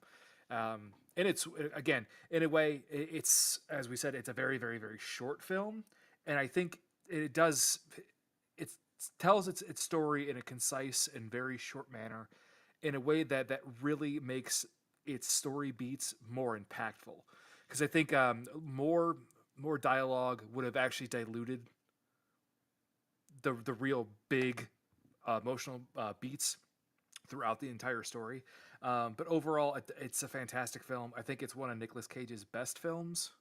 And it's, again, in a way, it's, as we said, it's a very, very, very short film, and I think it tells its story in a concise and very short manner, in a way that really makes its story beats more impactful. Because I think more dialogue would have actually diluted the real big emotional beats throughout the entire story. But overall, it's a fantastic film. I think it's one of Nicolas Cage's best films.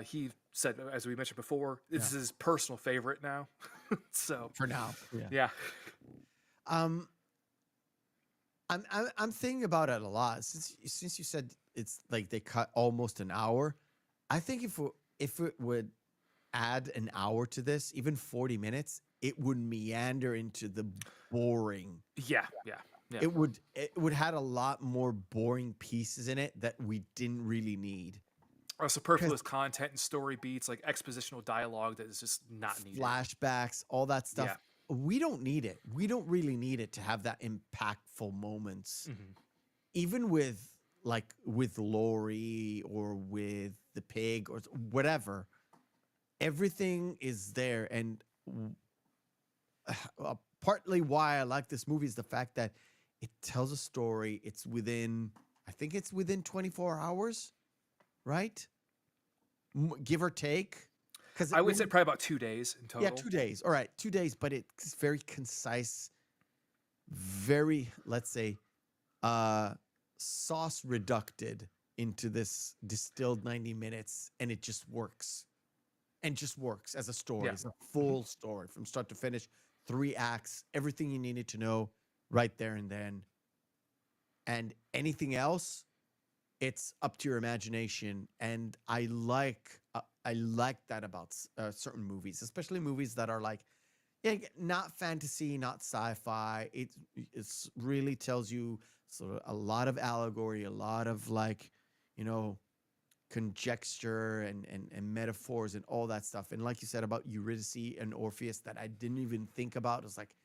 He said, as we mentioned before, this is his personal favorite now. So for now, yeah. I'm thinking about it a lot since you said it's like they cut almost an hour. I think if it would add an hour to this, even 40 minutes, it would meander into the boring. Yeah. It would had a lot more boring pieces in it that we didn't really need. Or superfluous content and story beats, like expositional dialogue that is just not needed. Flashbacks, all that stuff. we don't need it. We don't really need it to have that impactful moments, even with Lori or with the pig or whatever. Everything is there, and partly why I like this movie is the fact that it tells a story. It's within, I think it's within 24 hours, right? Give or take. Because I would say probably about 2 days in total. yeah, 2 days. All right, 2 days, but it's very concise, very, let's say, sauce reducted into this distilled 90 minutes, and it just works. And just works as a story. Yeah. It's a full story from start to finish, 3 acts, everything you needed to know right there and then. And anything else, it's up to your imagination. And I like that about certain movies, especially movies that are like, yeah, not fantasy, not sci-fi. It's really tells you sort of a lot of allegory, a lot of like, you know, conjecture and metaphors and all that stuff. And like you said about Eurydice and Orpheus that I didn't even think about. It's like,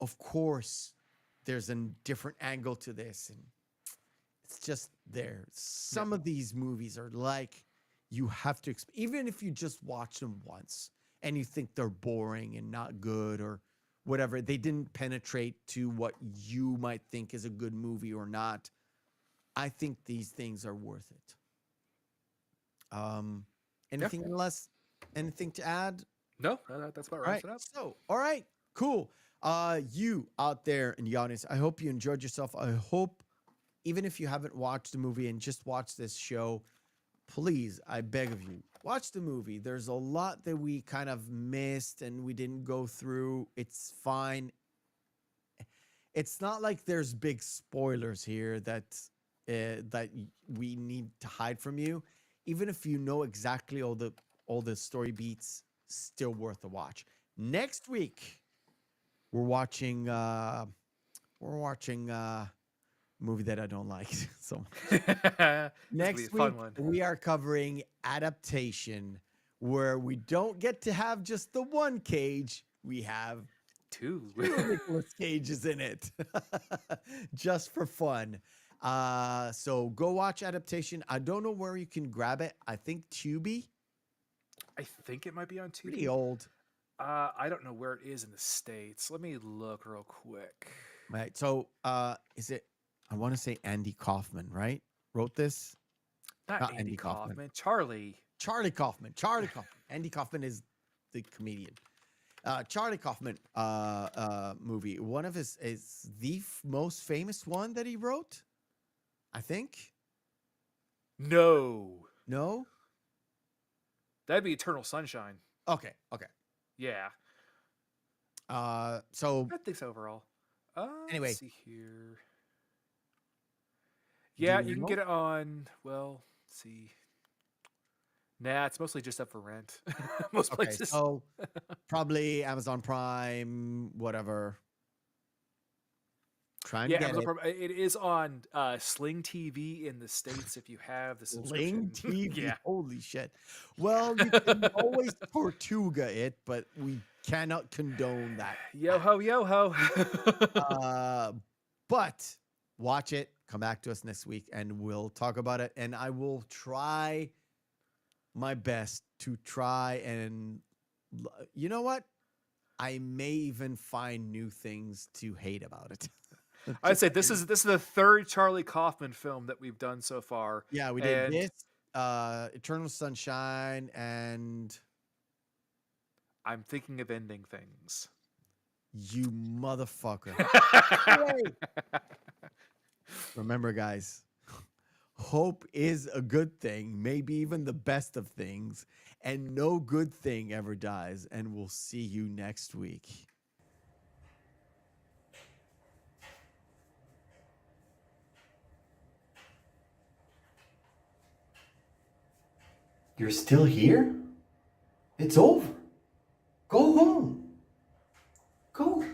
of course, there's a different angle to this. And it's just there. Some of these movies are like, you have to, even if you just watch them once and you think they're boring and not good or whatever, they didn't penetrate to what you might think is a good movie or not. I think these things are worth it. Anything to add? No, that's about right. So, all right, cool. You out there in the audience, I hope you enjoyed yourself. I hope, even if you haven't watched the movie and just watched this show, please, I beg of you, watch the movie. There's a lot that we kind of missed and we didn't go through. It's fine. It's not like there's big spoilers here that we need to hide from you. Even if you know exactly all the story beats, still worth a watch. Next week, we're watching a movie that I don't like so much. Next week, we are covering Adaptation, where we don't get to have just the one Cage. We have two Nicolas Cages in it, just for fun. So go watch Adaptation. I don't know where you can grab it. I think Tubi. I think it might be on Tubi. Pretty old. I don't know where it is in the States. Let me look real quick. Right. So is it, I want to say Andy Kaufman, right? Wrote this? Not Andy Kaufman. Charlie Kaufman. Andy Kaufman is the comedian. Charlie Kaufman movie. One of his is the most famous one that he wrote, I think. No. That'd be Eternal Sunshine. Okay. Yeah. So I think so overall. Anyway. Let's see here. Yeah, you can get it on, well, let's see. Nah, it's mostly just up for rent. Most places. So probably Amazon Prime, whatever. Trying to get Amazon Prime. It is on Sling TV in the States if you have the subscription. Sling TV? Yeah. Holy shit. Well, you can always Tortuga it, but we cannot condone that. Yo-ho. But watch it. Come back to us next week, and we'll talk about it. And I will try my best to try and, you know what? I may even find new things to hate about it. I'd say this is the third Charlie Kaufman film that we've done so far. Yeah, we did this, Eternal Sunshine, and I'm thinking of Ending Things. You motherfucker. Remember, guys, hope is a good thing, maybe even the best of things, and no good thing ever dies. And we'll see you next week. You're still here? It's over. Go home. Go.